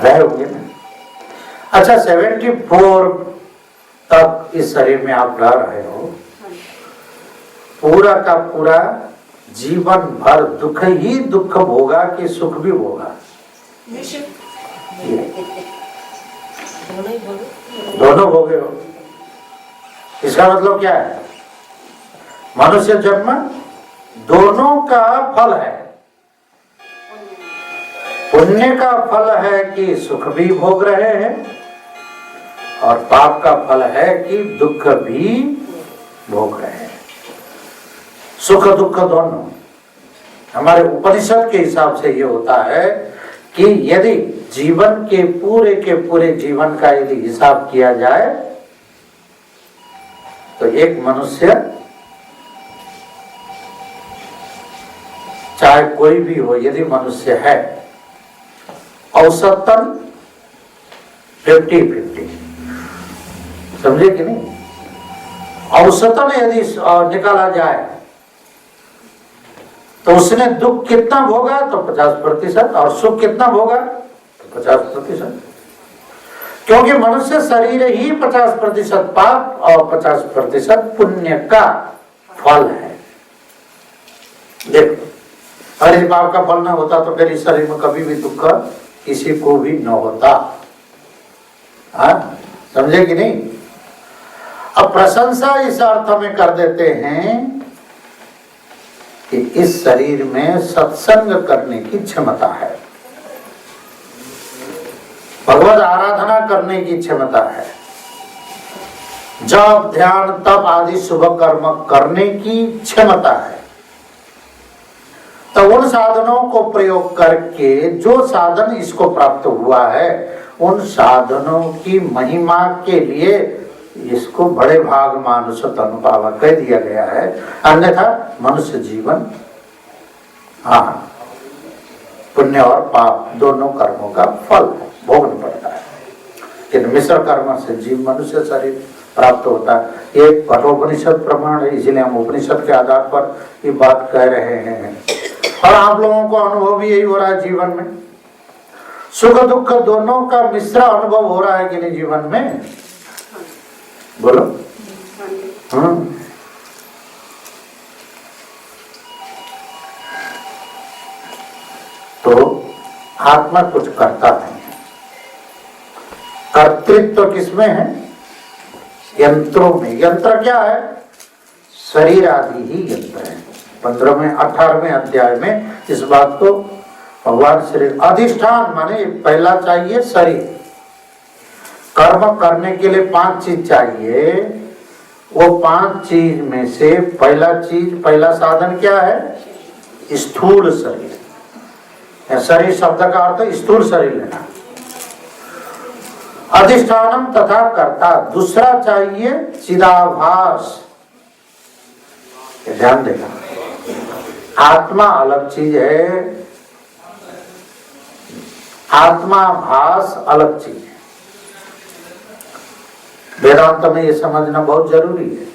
रहे होंगे ना। अच्छा, 74 तक इस शरीर में आप रह रहे हो, पूरा का पूरा जीवन भर दुख ही दुख भोगा कि सुख भी भोगा? दोनों भोगे हो। इसका मतलब क्या है? मनुष्य जन्म दोनों का फल है। पुण्य का फल है कि सुख भी भोग रहे हैं, और पाप का फल है कि दुख भी भोग रहे हैं। सुख दुख दोनों। हमारे उपनिषद के हिसाब से ये होता है कि यदि जीवन के पूरे जीवन का यदि हिसाब किया जाए तो एक मनुष्य, चाहे कोई भी हो, यदि मनुष्य है, औसतन 50-50, समझे कि नहीं? औसतन यदि निकाला जाए तो उसने दुख कितना भोगा तो 50%, और सुख कितना भोगा तो 50%। क्योंकि मनुष्य शरीर ही 50% पाप और 50% पुण्य का फल है। देखो, अगर इस पाप का फल न होता तो फिर इस शरीर में कभी भी दुख किसी को भी न होता। समझे कि नहीं? अब प्रशंसा इस अर्थ में कर देते हैं कि इस शरीर में सत्संग करने की क्षमता है, भगवत आराधना करने की क्षमता है, जप ध्यान तप आदि शुभ कर्म करने की क्षमता है। तो उन साधनों को प्रयोग करके जो साधन इसको प्राप्त हुआ है, उन साधनों की महिमा के लिए इसको बड़े भाग मानुष तनुपावा कह दिया गया है। अन्यथा मनुष्य जीवन पुण्य और पाप दोनों कर्मों का फल भोगना पड़ता है। लेकिन मिश्र कर्म से जीव मनुष्य शरीर प्राप्त होता है। ये कठोपनिषद प्रमाण है, इसलिए हम उपनिषद के आधार पर ये बात कह रहे हैं। और आप लोगों को अनुभव भी यही हो रहा है जीवन में, सुख दुख दोनों का मिश्र अनुभव हो रहा है कि नहीं जीवन में? बोलो। तो आत्मा कुछ करता नहीं है। कर्तृत्व तो किसमें है? यंत्रों में। यंत्र क्या है? शरीर आदि ही यंत्र है। 15वें 18वें अध्याय में इस बात को भगवान श्री अधिष्ठान माने पहला चाहिए शरीर। कर्म करने के लिए 5 चीज चाहिए। वो 5 चीज में से पहला साधन क्या है? स्थूल शरीर। शरीर शब्द का अर्थ स्थूल शरीर लेना। अधिष्ठानम तथा कर्ता। दूसरा चाहिए चिदाभास। ध्यान देना, आत्मा अलग चीज है, आत्माभास अलग चीज है। वेदांत में ये समझना बहुत जरूरी है।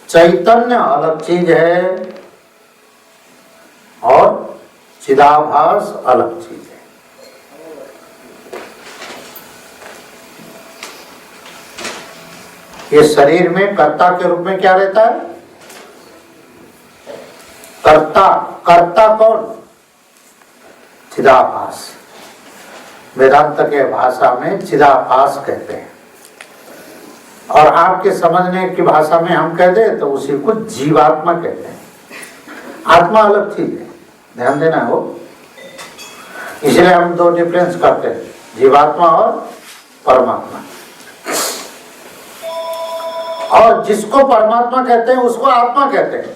चैतन्य अलग चीज है और चिदाभास अलग चीज है। ये शरीर में कर्ता के रूप में क्या रहता है? कर्ता कौन? चिदाभास। वेदांत के भाषा में चिदाभास कहते हैं, और आपके समझने की भाषा में हम कह दे तो उसी को जीवात्मा कहते हैं। आत्मा अलग चीज है, ध्यान देना हो। इसलिए हम 2 डिफरेंस करते हैं, जीवात्मा और परमात्मा। और जिसको परमात्मा कहते हैं उसको आत्मा कहते हैं,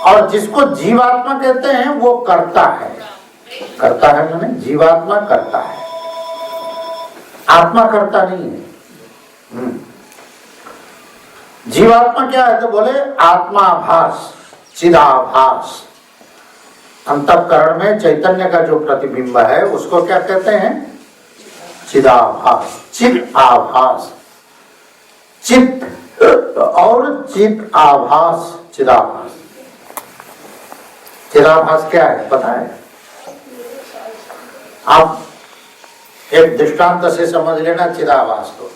और जिसको जीवात्मा कहते हैं वो करता है। करता है माने जीवात्मा करता है, आत्मा करता नहीं है। जीवात्मा क्या है तो बोले आत्माभास, चिदाभास। अंतःकरण में चैतन्य का जो प्रतिबिंब है उसको क्या कहते हैं? चिदाभास, चिद आभास। चित्त और चित आभास, चिदाभास। चिदाभास क्या है पता है? आप एक दृष्टांत से समझ लेना चिदाभास को।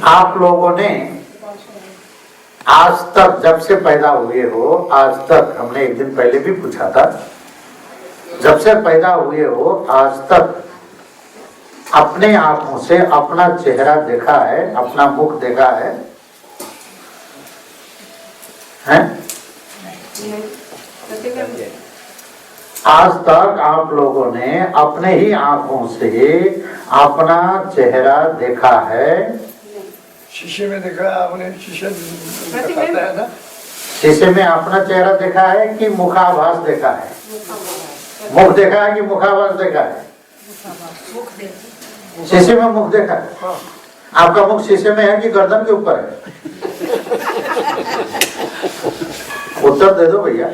आप लोगों ने आज तक जब से पैदा हुए हो, आज तक, हमने एक दिन पहले भी पूछा था, जब से पैदा हुए हो आज तक अपने आंखों से अपना चेहरा देखा है, अपना मुख देखा है? हैं? आज तक आप लोगों ने अपने ही आंखों से अपना चेहरा देखा है? शीशे में देखा आपने? शीशे दिखाता है ना? शीशे में अपना चेहरा देखा है कि मुखाभास देखा है? मुख देखा है कि मुखाभास देखा है? शीशे में मुख देखा है। आपका मुख शीशे में है कि गर्दन के ऊपर है? उत्तर दे दो भैया।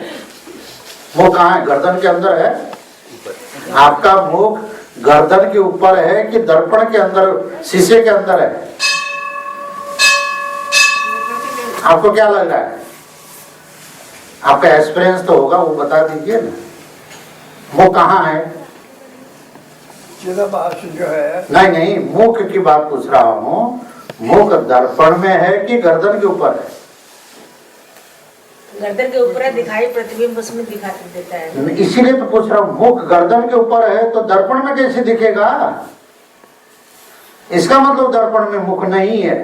मुख कहाँ है? गर्दन के अंदर है? आपका मुख गर्दन के ऊपर है कि दर्पण के अंदर, शीशे के अंदर है? आपको क्या लग रहा है? आपका एक्सपीरियंस तो होगा, वो बता दीजिए ना। मुख कहाँ है? चिदाभास जो है, नहीं नहीं, मुख की बात पूछ रहा हूँ। मुख दर्पण में है कि गर्दन के ऊपर है? गर्दन के ऊपर है, दिखाई प्रतिबिंब उसमें दिखा देता है। इसीलिए तो पूछ रहा हूँ, मुख गर्दन के ऊपर है तो दर्पण में कैसे दिखेगा? इसका मतलब दर्पण में मुख नहीं है।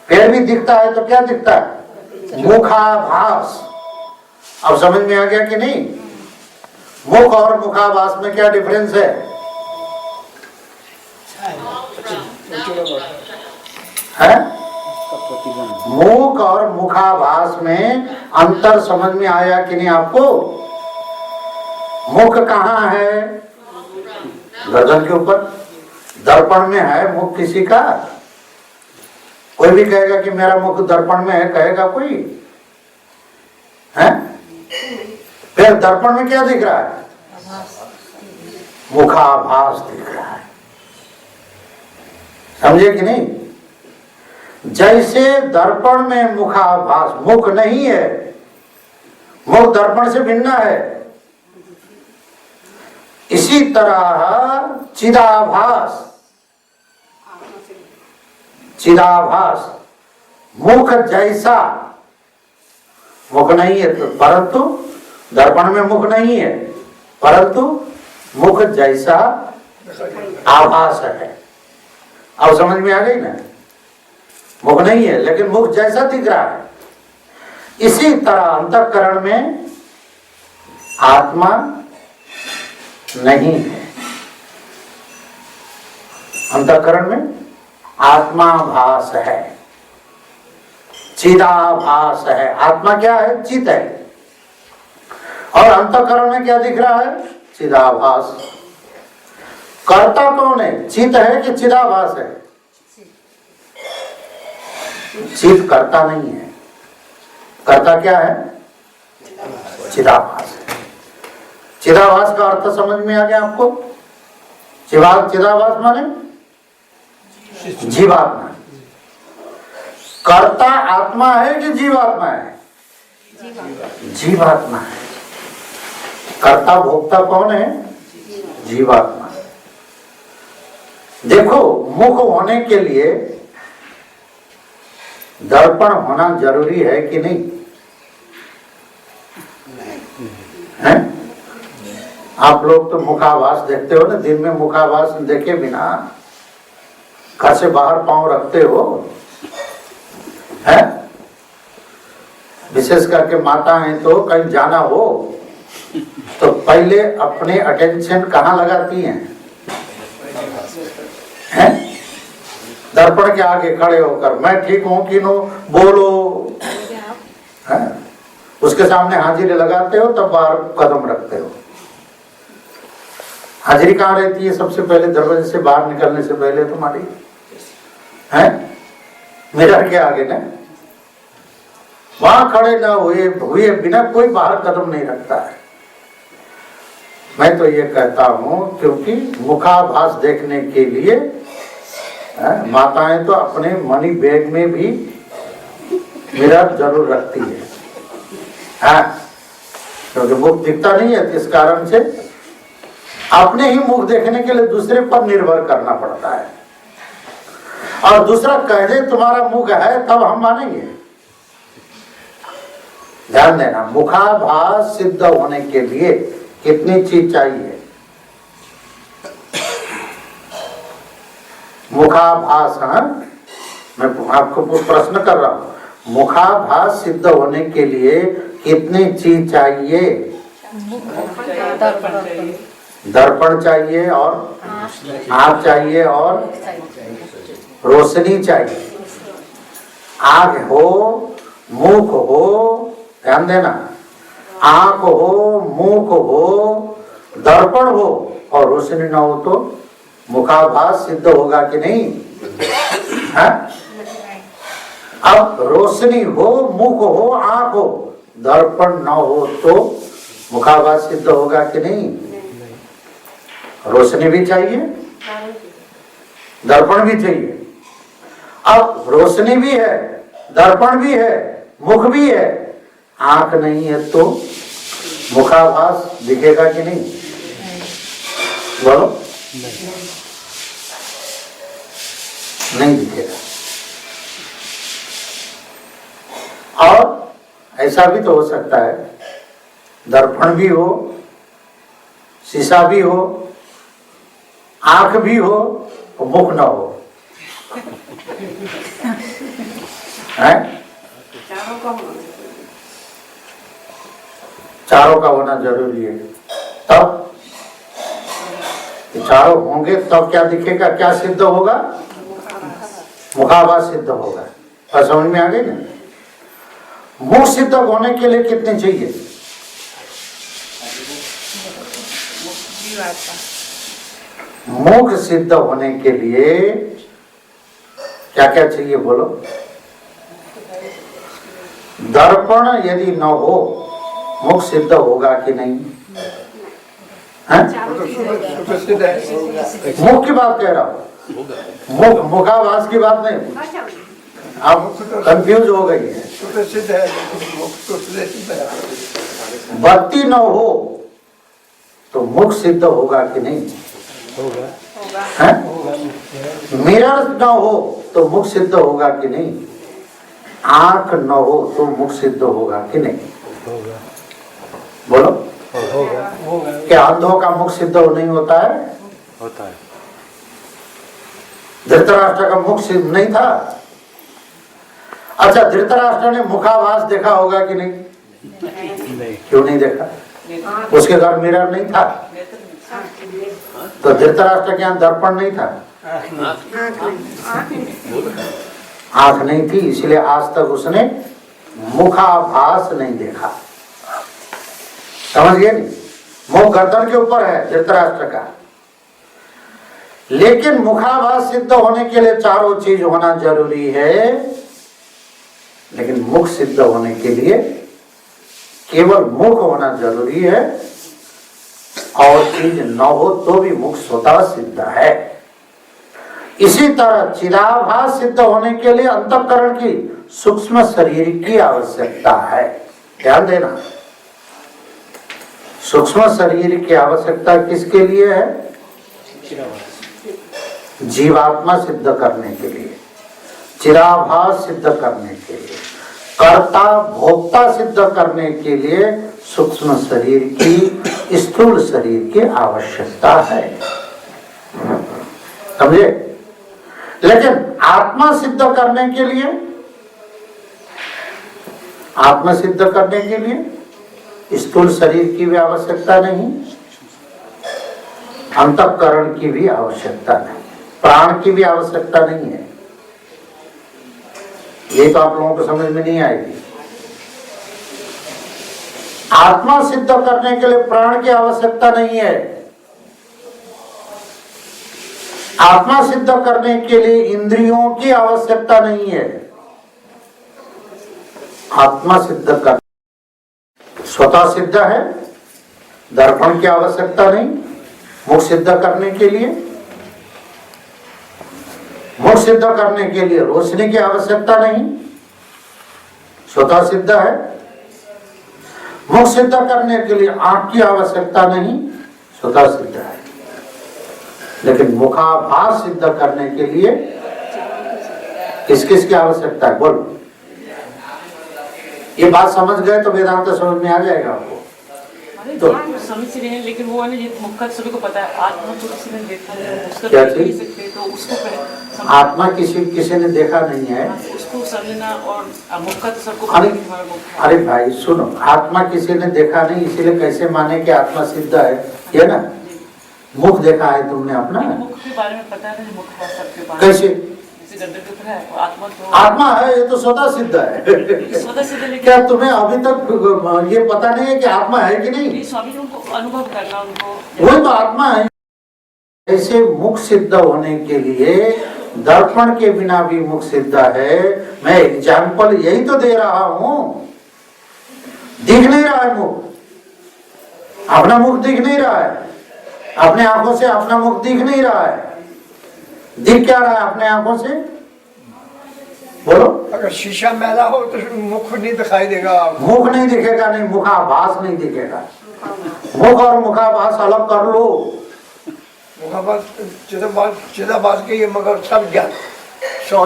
फिर भी दिखता है तो क्या दिखता है? मुखाभास। अब समझ में आ गया कि नहीं? मुख और मुखाभास में क्या डिफरेंस है? है? मुख और मुखाभास में अंतर समझ में आया कि नहीं आपको? मुख कहाँ है? गर्दन के ऊपर। दर्पण में है मुख किसी का? कोई भी कहेगा कि मेरा मुख दर्पण में है, कहेगा कोई? है? फिर दर्पण में क्या दिख रहा है? मुखाभास दिख रहा है। समझे कि नहीं? जैसे दर्पण में मुखाभास, मुख नहीं है, मुख दर्पण से भिन्न है, इसी तरह चिदाभास, चिदाभास मुख जैसा, मुख नहीं है तो, परंतु दर्पण में मुख नहीं है, परंतु मुख जैसा आभास है। अब समझ में आ गई ना? मुख नहीं है लेकिन मुख जैसा दिख रहा है। इसी तरह अंतःकरण में आत्मा नहीं है। अंतःकरण में आत्माभास है, चिदाभास है। आत्मा क्या है? चित है। और अंतःकरण में क्या दिख रहा है? चिदाभास। कर्ता कौन है? चित है कि चिदाभास है? चित कर्ता नहीं है। कर्ता क्या है? चिदाभास। चिदाभास का अर्थ समझ में आ गया आपको? चिदाभास माने जीवात्मा। कर्ता आत्मा है कि जीवात्मा है? जीवात्मा है। कर्ता भोक्ता कौन है? जीवात्मा। देखो, मुख होने के लिए दर्पण होना जरूरी है कि नहीं? है? आप लोग तो मुखाभास देखते हो ना, दिन में मुखाभास देखे बिना घर से बाहर पांव रखते हो? है? विशेष करके माता हैं तो कहीं जाना हो तो पहले अपने अटेंशन कहाँ लगाती हैं? है? दर्पण के आगे खड़े होकर मैं ठीक हूं कि नो बोलो। है? उसके सामने हाजिरी लगाते हो तब बाहर कदम रखते हो। हाजिरी कहाँ रहती है? सबसे पहले दरवाजे से बाहर निकलने से पहले तुम्हारी है मिरर के आगे ना, वहां खड़े ना हुए बिना कोई बाहर कदम नहीं रखता है। मैं तो ये कहता हूं क्योंकि मुखाभास देखने के लिए माताएं तो अपने मनी बैग में भी मिरर जरूर रखती है, क्योंकि मुख दिखता नहीं है, इस कारण से अपने ही मुख देखने के लिए दूसरे पर निर्भर करना पड़ता है। और दूसरा कह दे तुम्हारा मुख है तब हम मानेंगे। ध्यान देना, मुखाभास सिद्ध होने के लिए कितनी चीज चाहिए? मुखाभास, मैं आपको प्रश्न कर रहा हूं, मुखाभास सिद्ध होने के लिए कितनी चीज चाहिए? दर्पण चाहिए और आँख चाहिए और रोशनी चाहिए। आँख हो, मुख हो, ध्यान देना, आँख हो, मुख हो, दर्पण हो और रोशनी ना हो तो मुखाभास सिद्ध होगा कि नहीं? है? अब रोशनी हो, मुख हो, आँख हो, दर्पण न हो तो मुखाभास सिद्ध होगा कि नहीं? रोशनी भी चाहिए, दर्पण भी चाहिए। अब रोशनी भी है, दर्पण भी है, मुख भी है, आंख नहीं है तो मुखाभास दिखेगा कि नहीं? बोलो, नहीं दिखेगा। और ऐसा भी तो हो सकता है, दर्पण भी हो, शीशा भी हो, आंख भी हो और मुख न हो, है? चारों का होना जरूरी है। तब चारों होंगे तब क्या दिखेगा, क्या सिद्ध होगा? मुखाभास सिद्ध होगा। और समझ में आ गई ना? मुख सिद्ध होने के लिए कितने चाहिए? मुख सिद्ध होने के लिए क्या क्या चाहिए बोलो? दर्पण यदि न हो मुख सिद्ध होगा कि नहीं? मुख की बात कह रहा हूं, मुख मुखाभास की बात नहीं। आप कंफ्यूज हो गई है। बत्ती न हो तो मुख सिद्ध होगा कि नहीं? होगा। मिरर न हो तो मुख सिद्ध होगा कि नहीं? आंख न हो तो मुख सिद्ध होगा कि नहीं? होगा। बोलो, होगा। क्या अंधों का मुख सिद्ध नहीं होता है? होता है। धृतराष्ट्र का मुख सिद्ध नहीं था? अच्छा, धृतराष्ट्र ने मुखाभास देखा होगा कि नहीं? नहीं। क्यों नहीं देखा? उसके घर मिरर नहीं था, तो धृतराष्ट्र के यहाँ दर्पण नहीं था, आंख नहीं थी, इसलिए आज तक उसने मुखाभास नहीं देखा। समझ गए? मुख गर्दन के ऊपर है धृतराष्ट्र का, लेकिन मुखाभास सिद्ध होने के लिए चारों चीज होना जरूरी है। लेकिन मुख सिद्ध होने के लिए केवल मुख होना जरूरी है, और चीज न हो तो भी मुख स्वतः सिद्ध है। इसी तरह चिदाभास सिद्ध होने के लिए अंतःकरण की सूक्ष्म शरीर की आवश्यकता है। ध्यान देना, सूक्ष्म शरीर की आवश्यकता किसके लिए है? जीवात्मा सिद्ध करने के लिए, चिदाभास सिद्ध करने के लिए, कर्ता भोक्ता सिद्ध करने के लिए सूक्ष्म शरीर की, स्थूल शरीर की आवश्यकता है। समझे? लेकिन आत्मा सिद्ध करने के लिए, आत्मा सिद्ध करने के लिए स्थूल शरीर की भी आवश्यकता नहीं, अंतःकरण की भी आवश्यकता नहीं, प्राण की भी आवश्यकता नहीं है। ये तो आप लोगों को समझ में नहीं आएगी। आत्मा सिद्ध करने के लिए प्राण की आवश्यकता नहीं है, आत्मा सिद्ध करने के लिए इंद्रियों की आवश्यकता नहीं है। आत्मा सिद्ध कर स्वतः सिद्ध है, दर्पण की आवश्यकता नहीं। मुख सिद्ध करने के लिए, मुख सिद्ध करने के लिए रोशनी की आवश्यकता नहीं, स्वतः सिद्ध है। मुख सिद्ध करने के लिए आंख की आवश्यकता नहीं, स्वतः सिद्ध है। लेकिन मुखाभास सिद्ध करने के लिए किस किस की आवश्यकता है? बोलो। ये बात समझ गए तो वेदांत समझ में आ जाएगा आपको। तो समझ रहे हैं, लेकिन वो है मुख सभी को पता है, आत्मा को किसी ने देखा नहीं, क्या चीज? तो उसको आत्मा किसी ने देखा नहीं है, उसको समझना, और मुख तो सबको। अरे भाई सुनो, आत्मा किसी ने देखा नहीं, इसीलिए कैसे माने कि आत्मा सिद्ध है ना? मुख देखा है तुमने अपना? मुख के बारे में पता है, मुख सबके बारे कैसे? आत्मा तो आत्मा है, ये तो स्वतः सिद्ध है। स्वतः सिद्ध। क्या तुम्हें अभी तक ये पता नहीं है कि आत्मा है कि नहीं? स्वामी जी उनको अनुभव करना, उनको वही तो आत्मा है। ऐसे मुख सिद्ध होने के लिए दर्पण के बिना भी मुख सिद्ध है। मैं एग्जाम्पल यही तो दे रहा हूं। दिख नहीं रहा है मुख, अपना मुख दिख नहीं रहा है, अपने आंखों से अपना मुख दिख नहीं रहा है। दिख क्या रहा है अपने आंखों से? बोलो। अगर शीशा मैला हो तो मुख नहीं दिखाई देगा। मुख नहीं दिखेगा, नहीं, मुखाभास नहीं दिखेगा। मुख और मुखाभास अलग कर लो। मुखाभास चिदाभास के ये मगर सब ज्ञान।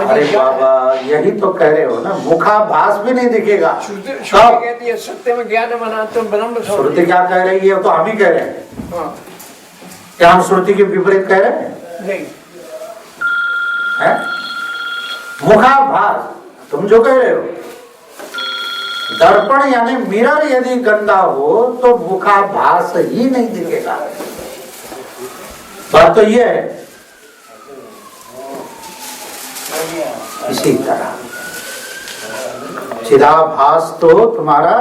अरे बाबा, यही तो कह रहे हो ना, मुखाभास भी नहीं दिखेगा। श्रुति कहती है सत्य में ज्ञान मना तुम ब्रह्म। श्रुति क्या कह रही है? तो हम ही कह रहे हैं। हाँ। क्या हम श्रुति के विपरीत कह रहे हैं? नहीं है? मुखाभास तुम जो कह रहे हो, दर्पण यानी मिरर यदि गंदा हो तो मुखाभास ही नहीं दिखेगा। बात तो ये है। इसी तरह चिदाभास तो तुम्हारा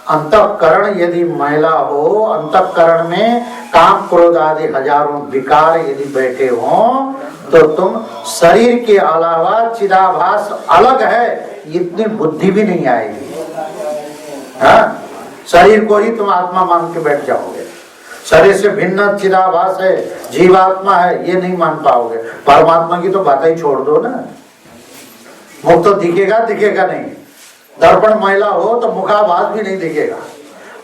अंतःकरण यदि मैला हो, अंतःकरण में काम क्रोध आदि हजारों विकार यदि बैठे हों, तो तुम शरीर के अलावा चिदाभास अलग है, इतनी बुद्धि भी नहीं आएगी। हाँ? शरीर को ही तुम आत्मा मान के बैठ जाओगे। शरीर से भिन्न चिदाभास है, जीवात्मा है, ये नहीं मान पाओगे। परमात्मा की तो बात ही छोड़ दो ना। मुख तो दिखेगा नहीं, दर्पण मैला हो तो मुखाभास भी नहीं दिखेगा।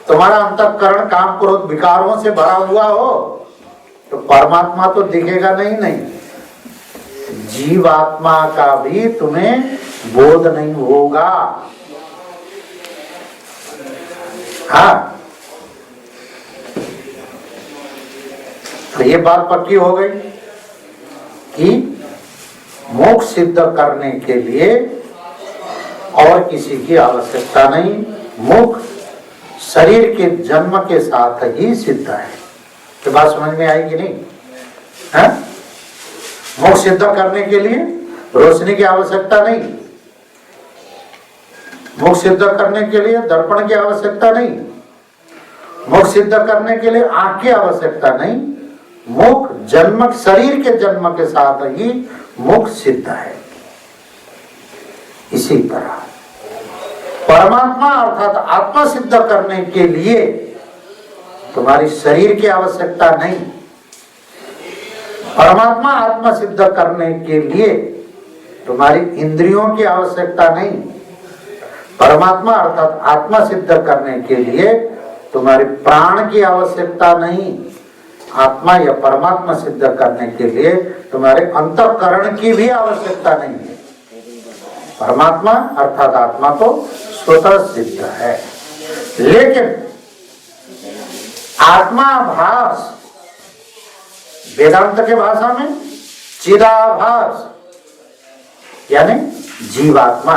तुम्हारा अंतःकरण काम क्रोध विकारों से भरा हुआ हो तो परमात्मा तो दिखेगा नहीं। जीवात्मा का भी तुम्हें बोध नहीं होगा। हाँ, तो ये बात पक्की हो गई कि मोक्ष सिद्ध करने के लिए और किसी की आवश्यकता नहीं। मुख शरीर के जन्म के साथ ही सिद्ध है। ये बात समझ में आई कि नहीं? है? मुख सिद्ध करने के लिए रोशनी की आवश्यकता नहीं, मुख सिद्ध करने के लिए दर्पण की आवश्यकता नहीं, मुख सिद्ध करने के लिए आंख की आवश्यकता नहीं। मुख जन्म, शरीर के जन्म के साथ ही मुख सिद्ध है। इसी तरह परमात्मा अर्थात आत्मा सिद्ध करने के लिए तुम्हारी शरीर की आवश्यकता नहीं। परमात्मा आत्मा सिद्ध करने के लिए तुम्हारी इंद्रियों की आवश्यकता नहीं। परमात्मा अर्थात आत्मा सिद्ध करने के लिए तुम्हारे प्राण की आवश्यकता नहीं। आत्मा या परमात्मा सिद्ध करने के लिए तुम्हारे अंतःकरण की भी आवश्यकता नहीं है। परमात्मा अर्थात आत्मा तो स्वतः सिद्ध है। लेकिन आत्माभास वेदांत के भाषा में चिदाभास यानी जीवात्मा,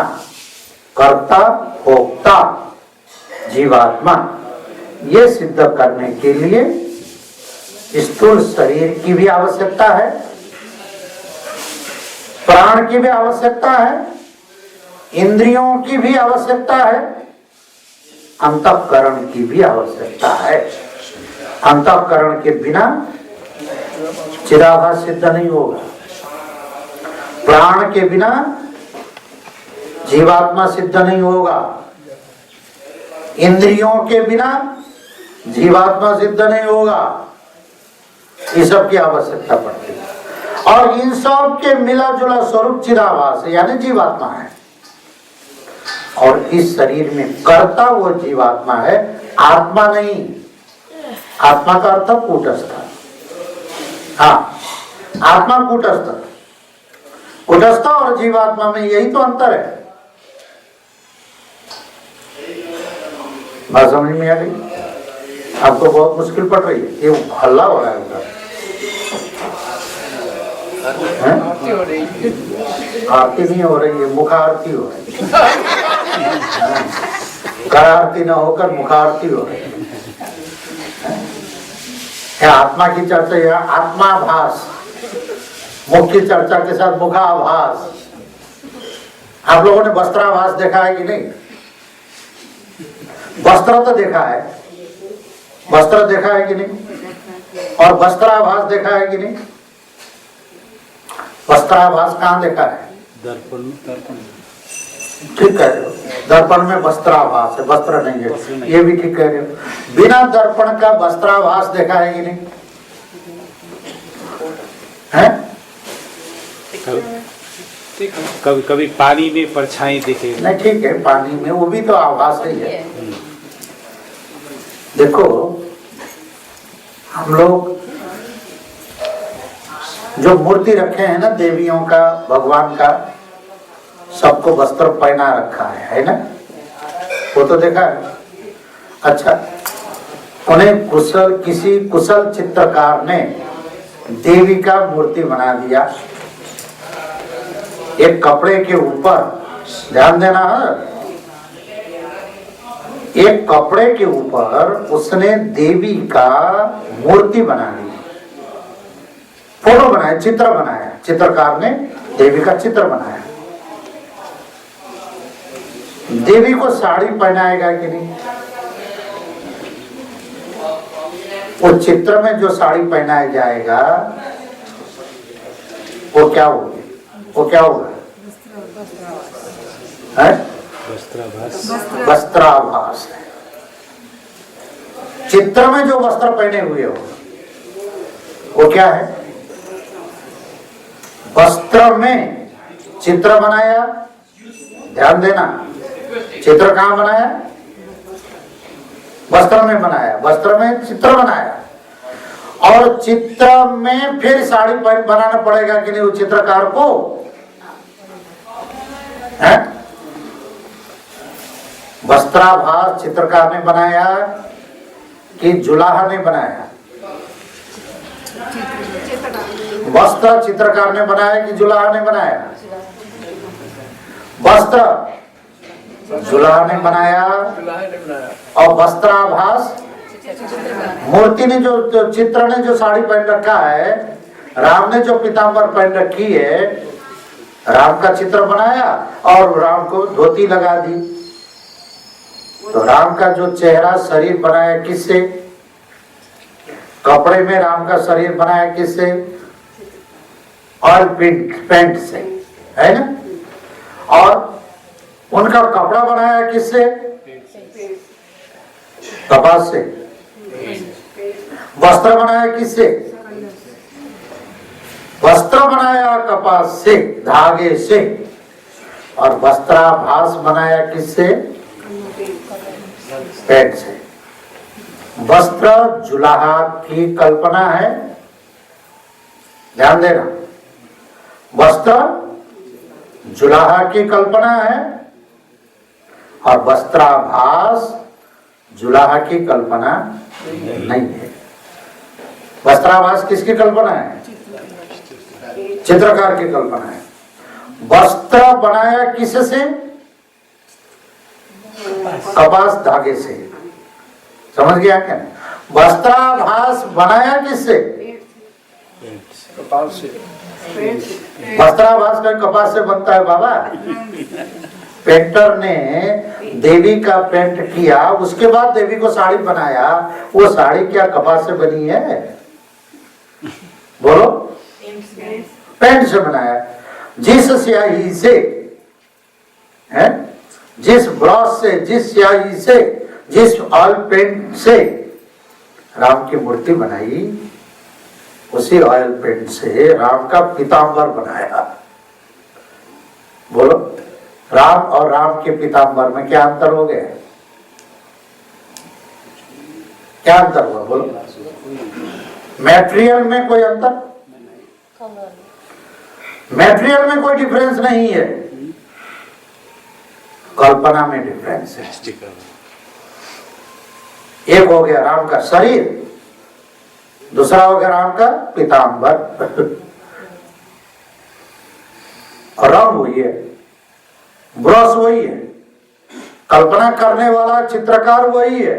कर्ता भोक्ता जीवात्मा, ये सिद्ध करने के लिए स्थूल शरीर की भी आवश्यकता है, प्राण की भी आवश्यकता है, इंद्रियों की भी आवश्यकता है, अंतःकरण की भी आवश्यकता है। अंतःकरण के बिना चिदाभास सिद्ध नहीं होगा। प्राण के बिना जीवात्मा सिद्ध नहीं होगा। इंद्रियों के बिना जीवात्मा सिद्ध नहीं होगा। ये सब की आवश्यकता पड़ती है। और इन सब के मिला जुला स्वरूप चिदाभास है, यानी जीवात्मा है। और इस शरीर में कर्ता वो जीवात्मा है, आत्मा नहीं। आत्मा का अर्थ कूटस्थ। हाँ, आत्मा कूटस्थ। कूटस्थ और जीवात्मा में यही तो अंतर है। बात समझ में आ गई? आपको बहुत मुश्किल पड़ रही है, ये हल्ला हो रहा है उधर। आरती हो रही है। आरती नहीं हो रही है, मुख आरती हो रही है। कर आरती न होकर मुख आरती हो रही है। आत्मा की चर्चा है, आत्माभास। मुख की चर्चा के साथ मुखाभास। आप लोगों ने वस्त्राभास देखा है कि नहीं? वस्त्र तो देखा है, वस्त्र देखा है कि नहीं? और वस्त्राभास देखा है कि नहीं? वस्त्राभास कहाँ देखा है? दर्पण। ठीक कह रहे हो, दर्पण में वस्त्राभास है, वस्त्र नहीं है, ये भी ठीक कह रहे हो। बिना दर्पण का वस्त्राभास देखा है कि नहीं? है? कभी कभी पानी में परछाई दिखे। नहीं, ठीक है, पानी में वो भी तो आभास ही है। देखो, हम लोग जो मूर्ति रखे हैं ना देवियों का, भगवान का, सबको वस्त्र पहना रखा है ना? वो तो देखा है। अच्छा, उन्हें किसी कुशल चित्रकार ने देवी का मूर्ति बना दिया। एक कपड़े के ऊपर, ध्यान देना है, एक कपड़े के ऊपर उसने देवी का मूर्ति बना दी, फोटो बनाया, चित्र बनाया। चित्रकार ने देवी का चित्र बनाया। देवी को साड़ी पहनाएगा कि नहीं? वो चित्र में जो साड़ी पहनाया जाएगा वो क्या होगी? वो क्या होगा? है? वस्त्राभास। वस्त्राभास है। चित्र में जो वस्त्र पहने हुए हो वो क्या है? वस्त्र में चित्र बनाया। ध्यान देना, चित्र कहाँ बनाया? वस्त्र में बनाया, वस्त्र में चित्र बनाया। और चित्र में फिर साड़ी बनाना पड़ेगा कि नहीं उस चित्रकार को? है? वस्त्राभास चित्रकार ने बनाया कि जुलाहा ने बनाया? वस्त्र चित्रकार ने बनाया कि जुलाहा ने बनाया? वस्त्र जुलाहा ने बनाया। और वस्त्राभास मूर्ति ने जो चित्र ने जो साड़ी पहन रखा है, राम ने जो पीताम्बर पहन रखी है, राम का चित्र बनाया और राम को धोती लगा दी। तो राम का जो चेहरा शरीर बनाया किससे? कपड़े में राम का शरीर बनाया किससे? ऑयल पेंट से, है ना? और उनका कपड़ा बनाया किससे? कपास से। वस्त्र बनाया किससे? वस्त्र बनाया कपास से, धागे से। और वस्त्राभास बनाया किससे? पेट से। वस्त्र जुलाहा की कल्पना है, ध्यान देना। वस्त्र जुलाहा की कल्पना है और वस्त्राभास जुलाहा की कल्पना नहीं है। वस्त्राभास किसकी कल्पना है? चित्रकार की कल्पना है। वस्त्र बनाया किससे? कपास धागे से। समझ गया क्या? वस्त्राभास बनाया किससे? कपाल से। वस्त्राभास का कपास से बनता है बाबा। पेंटर ने देवी का पेंट किया, उसके बाद देवी को साड़ी बनाया। वो साड़ी क्या कपास से बनी है? बोलो। पेंट से बनाया। जिस स्याही से, है, जिस ब्रश से, जिस स्याही से, जिस ऑयल पेंट से राम की मूर्ति बनाई, उसी ऑयल पेंट से राम का पीताम्बर बनाया। बोलो, राम और राम के पीताम्बर में क्या अंतर हो गया? क्या अंतर हुआ? बोलो, मटेरियल में कोई अंतर? मटेरियल में कोई डिफरेंस नहीं है, कल्पना में डिफरेंस है। एक हो गया राम का शरीर, दूसरा हो गया राम का पीताम्बर। और रंग वही है, ब्रश वही है, कल्पना करने वाला चित्रकार वही है।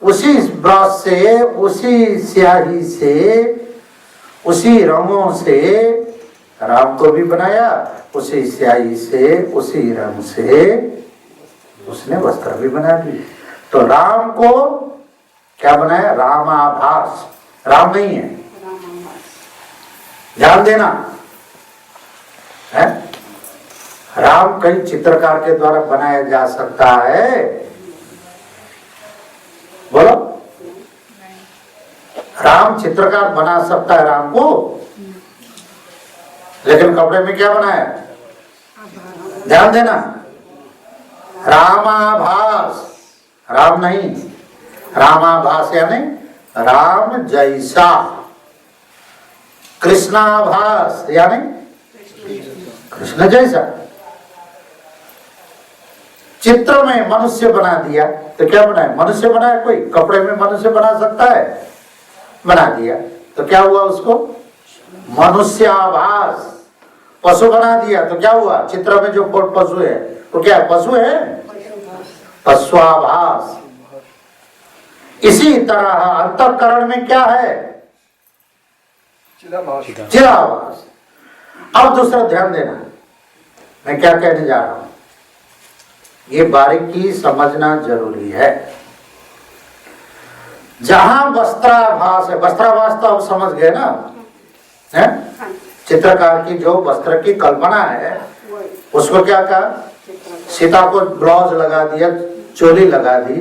उसी ब्रश से, उसी स्याही से, उसी रंगों से राम को भी बनाया, उसी स्याही से, उसी रंग से उसने वस्त्र भी बना दी। तो राम को क्या बनाया? रामाभास, राम नहीं है, ध्यान देना है। राम कई चित्रकार के द्वारा बनाया जा सकता है? बोलो, राम चित्रकार बना सकता है राम को, लेकिन कपड़े में क्या बनाया? ध्यान देना, रामाभास, राम नहीं, रामाभास यानी राम जैसा, कृष्णाभास यानी कृष्ण जैसा। चित्र में मनुष्य बना दिया तो क्या बनाया? मनुष्य बनाया कोई? कपड़े में मनुष्य बना सकता है? बना दिया तो क्या हुआ? उसको मनुष्याभास। पशु बना दिया तो क्या हुआ? चित्र में जो पशु है तो क्या है? पशु है, पशुआभास। इसी तरह अंतःकरण में क्या है? चिदाभास। अब दूसरा ध्यान देना, मैं क्या कहने जा रहा हूं, ये बारीकी समझना जरूरी है। जहां वस्त्राभास है, वस्त्राभास तो आप समझ गए ना, है? चित्रकार की जो वस्त्र की कल्पना है उसको क्या कहा? सीता को ब्लाउज लगा दिया, चोली लगा दी।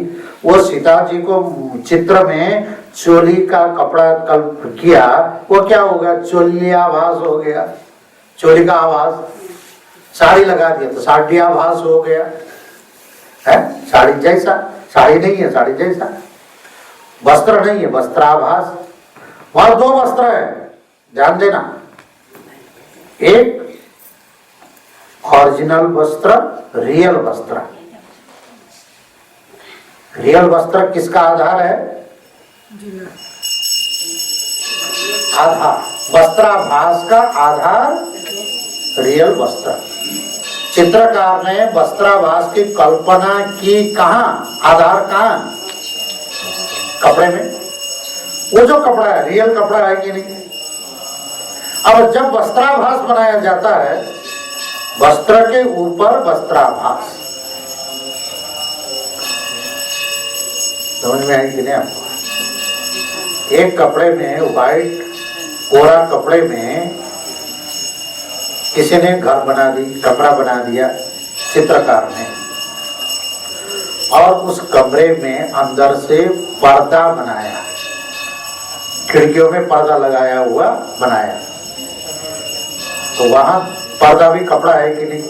वो सीता जी को चित्र में चोली का कपड़ा कल्प किया, वो क्या हो गया? चोलियाभास हो गया, चोली का आवाज। साड़ी लगा दिया तो साड़ियाभास हो गया, है? साड़ी जैसा, साड़ी नहीं है, साड़ी जैसा। वस्त्र नहीं है, वस्त्राभास। वहां दो वस्त्र है, ध्यान देना, एक ओरिजिनल वस्त्र, रियल वस्त्र। रियल वस्त्र किसका आधार है? आधार, वस्त्राभास का आधार रियल वस्त्र। चित्रकार ने वस्त्राभास की कल्पना की कहां? आधार कहां? कपड़े में। वो जो कपड़ा है रियल कपड़ा है कि नहीं? अब जब वस्त्राभास बनाया जाता है, वस्त्र के ऊपर वस्त्राभास, समझ में आई कि नहीं आपको? एक कपड़े में, व्हाइट कोरा कपड़े में किसी ने घर बना दी, कमरा बना दिया चित्रकार ने, और उस कमरे में अंदर से पर्दा बनाया, खिड़कियों में पर्दा लगाया हुआ बनाया। तो वहां पर्दा भी कपड़ा है कि नहीं?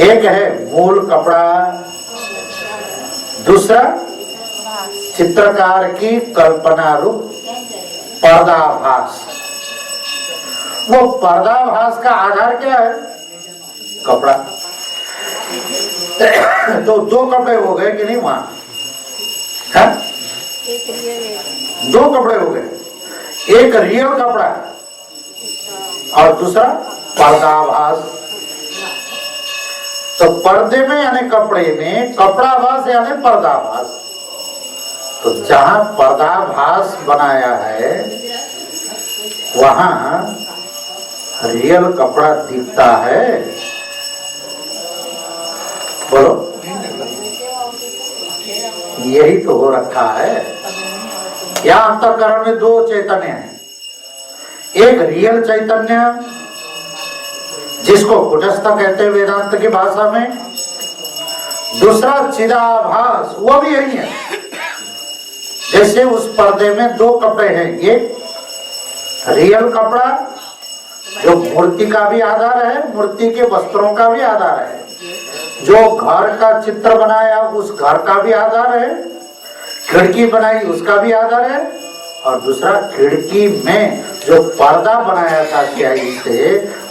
एक है मूल कपड़ा, दूसरा चित्रकार की कल्पना रूप पर्दाभास। वो पर्दाभास का आधार क्या है? कपड़ा। तो दो कपड़े हो गए कि नहीं वहां? है? दो कपड़े हो गए, एक रियल कपड़ा और दूसरा पर्दाभास। तो पर्दे में यानी कपड़े में कपड़ाभास यानी पर्दाभास। तो जहां पर्दाभास बनाया है वहां रियल कपड़ा दिखता है। बोलो, यही तो हो रखा है। यहाँ अंतःकरण में दो चैतन्य हैं, एक रियल चैतन्य जिसको कुटस्थ कहते हैं वेदांत की भाषा में, दूसरा चिदाभास, वो भी यही है। जैसे उस पर्दे में दो कपड़े हैं, एक रियल कपड़ा जो मूर्ति का भी आधार है, मूर्ति के वस्त्रों का भी आधार है, जो घर का चित्र बनाया उस घर का भी आधार है, खिड़की बनाई उसका भी आधार है, और दूसरा खिड़की में जो पर्दा बनाया था स्याही से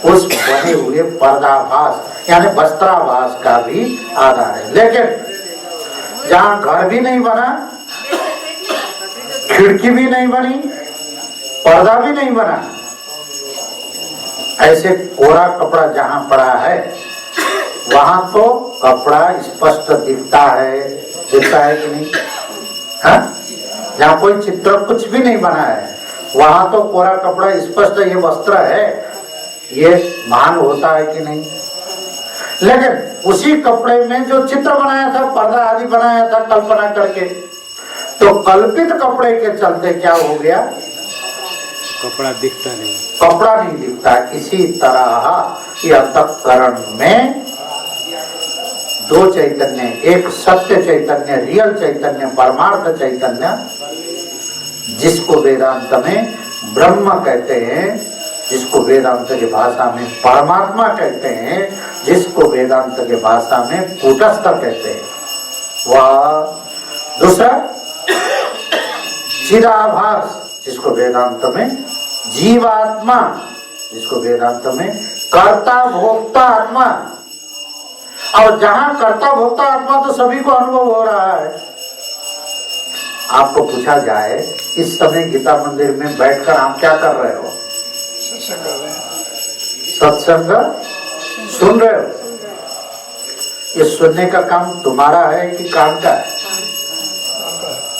उस बने हुए पर्दाभास यानी वस्त्राभास का भी आधार है। लेकिन जहाँ घर भी नहीं बना, खिड़की भी नहीं बनी, पर्दा भी नहीं बना, ऐसे कोरा कपड़ा जहाँ पड़ा है वहां तो कपड़ा स्पष्ट दिखता है कि नहीं? हाँ? जहाँ कोई चित्र कुछ भी नहीं बना है वहां तो कोरा कपड़ा स्पष्ट ये वस्त्र है, ये भान होता है कि नहीं? लेकिन उसी कपड़े में जो चित्र बनाया था, पर्दा आदि बनाया था कल्पना करके, तो कल्पित कपड़े के चलते क्या हो गया? कपड़ा दिखता नहीं, कपड़ा नहीं दिखता। इसी तरह ये अंतःकरण में दो चैतन्य, एक सत्य चैतन्य, रियल चैतन्य, परमार्थ चैतन्य, जिसको वेदांत में ब्रह्म कहते हैं, जिसको वेदांत की भाषा में परमात्मा कहते हैं, जिसको वेदांत की भाषा में कूटस्थ कहते हैं, वह दूसरा चिदाभास, जिसको वेदांत में जीवात्मा, जिसको वेदांत में कर्ता भोक्ता आत्मा। और जहां कर्ता भोक्ता आत्मा तो सभी को अनुभव हो रहा है। आपको पूछा जाए इस समय गीता मंदिर में बैठकर आप क्या कर रहे हो? सत्संग कर रहे हैं। सत्संग सुन रहे हो? ये सुनने का काम तुम्हारा है कि कान का है?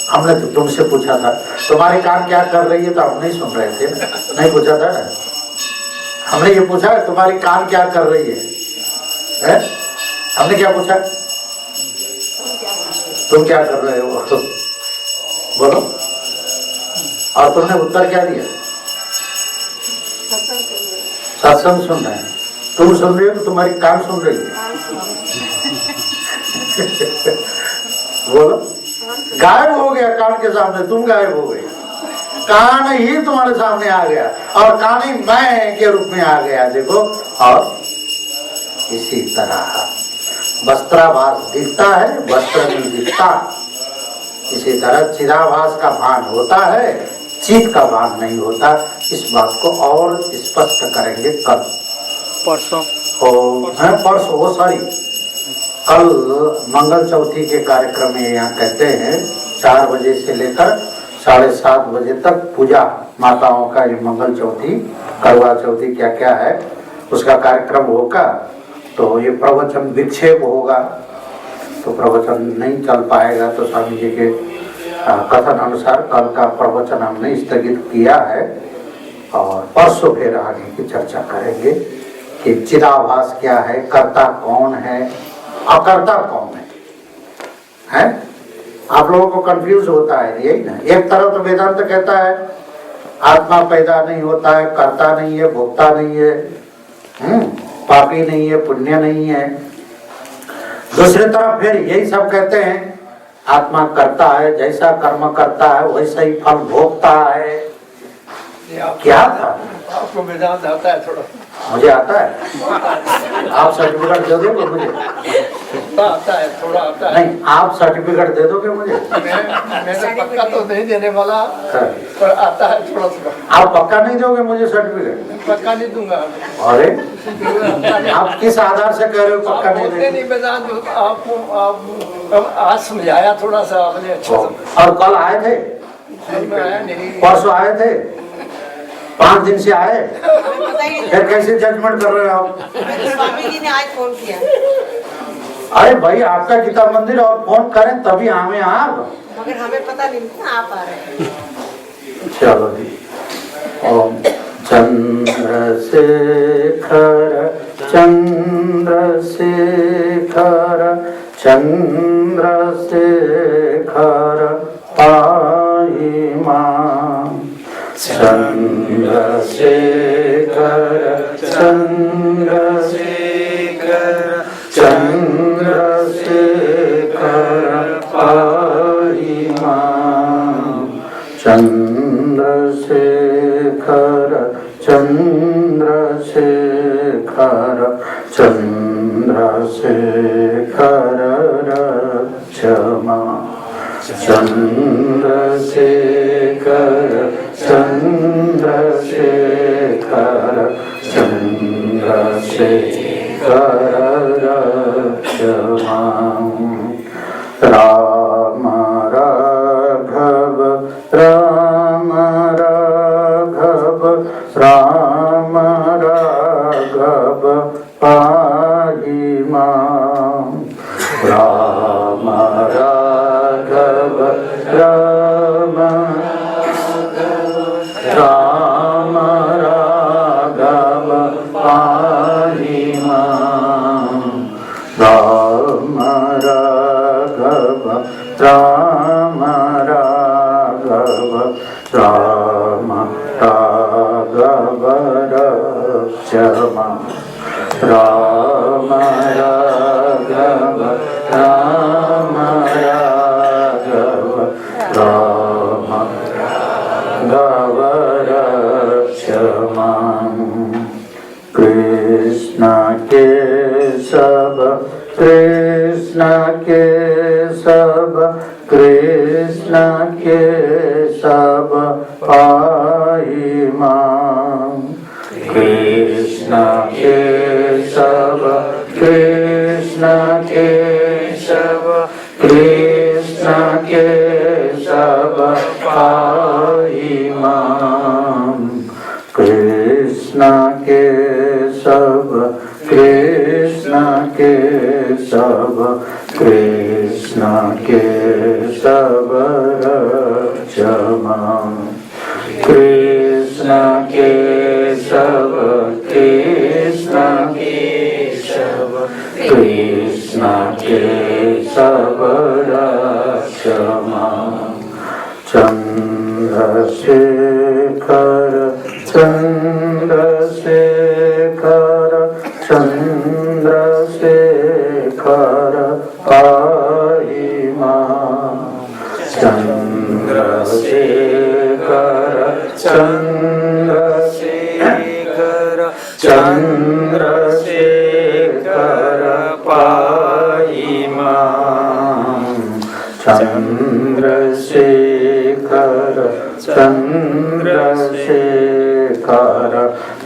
हमने तो तुमसे पूछा था तुम्हारे कान क्या कर रही है, तो हम नहीं सुन रहे थे, नहीं पूछा था ना? हमने ये पूछा तुम्हारी कान क्या कर रही है? हमने क्या पूछा? तुम क्या कर रहे हो बोलो। और तुमने उत्तर क्या दिया? सत्संग सुन रहे हैं। तुम सुन रही हो तो तुम्हारी कान सुन रही है। बोलो। गायब हो गया कान के सामने, तुम गायब हो गए, कान ही तुम्हारे सामने आ गया और कान ही मैं के रूप में आ गया। देखो, और इसी तरह वस्त्राभास दिखता है, वस्त्र नहीं दिखता। इसी तरह चिदाभास का भान होता है, चित का भान नहीं होता। इस बात को और स्पष्ट करेंगे कल, परसों परसों वो सॉरी कल मंगल चौथी के कार्यक्रम में यहाँ कहते हैं 4 बजे से लेकर 7:30 बजे तक पूजा माताओं का, ये मंगल चौथी, करवा चौथी क्या क्या है उसका कार्यक्रम होगा। तो ये प्रवचन विक्षेप होगा, तो प्रवचन नहीं चल पाएगा। तो स्वामी जी के कथन अनुसार कल का प्रवचन हमने स्थगित किया है और परसों फिर आगे की चर्चा करेंगे कि चिदाभास क्या है, कर्ता कौन है, अकर्ता कौन है? आप लोगों को कंफ्यूज होता है यही ना। एक तरफ तो वेदांत कहता है आत्मा पैदा नहीं होता है, कर्ता नहीं है, भोक्ता नहीं है, पापी नहीं है, पुण्य नहीं है। दूसरी तरफ फिर यही सब कहते हैं आत्मा करता है, जैसा कर्म करता है वैसा ही फल भोगता है। क्या था? आपको वेदांत आता है? थोड़ा मुझे आता है। आप सर्टिफिकेट दे दोगे मुझे? आता है, थोड़ा आता है। नहीं, आप सर्टिफिकेट दे दोगे मुझे? मैंने पक्का तो नहीं देने वाला, पर आता है थोड़ा थोड़ा। आप पक्का नहीं दोगे मुझे सर्टिफिकेट? पक्का नहीं दूंगा। अरे आप किस आधार से कह रहे हो पक्का नहीं बोलते नहीं वेदांत? आपको आज समझाया थोड़ा सा आपने अच्छा से। और कल आए थे? आया नहीं। परसों आए थे? 5 दिन से आए, फिर कैसे जजमेंट कर रहे हो आप? स्वामी जी ने आज फोन किया। अरे भाई आपका गीता मंदिर और फोन करें तभी हमें आप, मगर हमें पता नहीं था आप आ रहे हैं। चलो जी। ओम चंद्रशेखर चंद्रशेखर चंद्रशेखर पाहि मां। चंद्रशेखर चंद्रशेखर चंद्रशेखर पाहि मां। चंद्रशेखर चंद्रशेखर चंद्रशेखर रक्ष मां चंद्रशेखर चंद्रशेखर चंद्रशेखर रक्ष मां राम राघव राम राघव राम राघव पाहि मां राम राघव राम राम राघव पाहि मां राम राघव राम राघव राम राघव रक्ष मां राम राघव राम राघव राम राघव रक्ष मां कृष्ण केशव कृष्ण केशव कृष्ण केशव पाहि मां कृष्ण केशव कृष्ण केशव कृष्ण केशव पाहि मां कृष्ण केशव कृष्ण केशव कृष्ण केशव रक्ष मां कृष्ण केशव कृष्ण केशव कृष्ण केशव रक्ष मां चंद्रशेखर चंद्रशेखर चंद्रशेखर पाहि मां चंद्रशेखर चंद्रशेखर चंद्रशेखर पाहि मां चंद्रशेखर चंद्रशेखर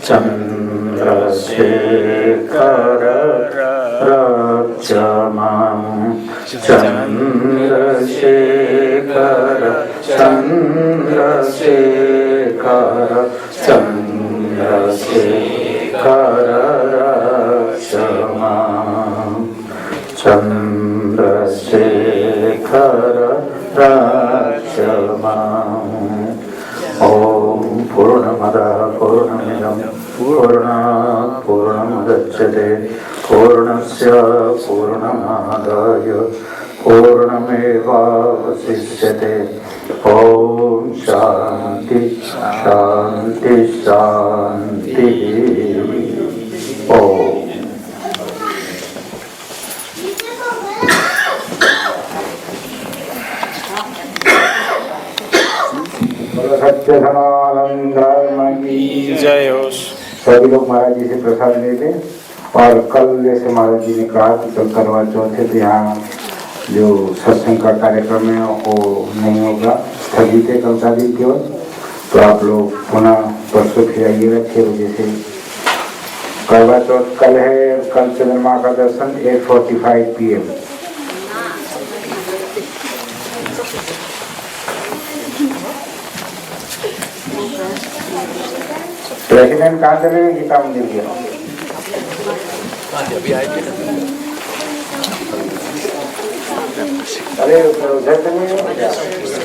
चंद्रशेखर रक्ष मां चंद्रशेखर चंद्रशेखर चंद्रशेखर रक्ष मां चंद्रशेखर रक्ष मां ओम पूर्णमदः पूर्णमिदं पूर्णात् पूर्णमुदच्यते पूर्णस्य पूर्णमादाय पूर्णमेवावशिष्यते ओम शांति शांति शांति ओम सत्य सनातन धर्म की जय हो। सभी लोग महाराज जी से प्रसाद ले लें। और कल जैसे महाराज जी ने कहा कि कल करवा चौथ है तो यहाँ जो सत्संग का कार्यक्रम है वो नहीं होगा, स्थगित है कल का दिन केवल। तो आप लोग पुनः परसों फिर आइएगा 6 बजे से। करवा चौथ कल है, कल चंद्रमा का दर्शन 8:45 PM। प्रेसिडेंट कहाँ चले गए? गीता मंदिर गया। अरे उधर चले गए।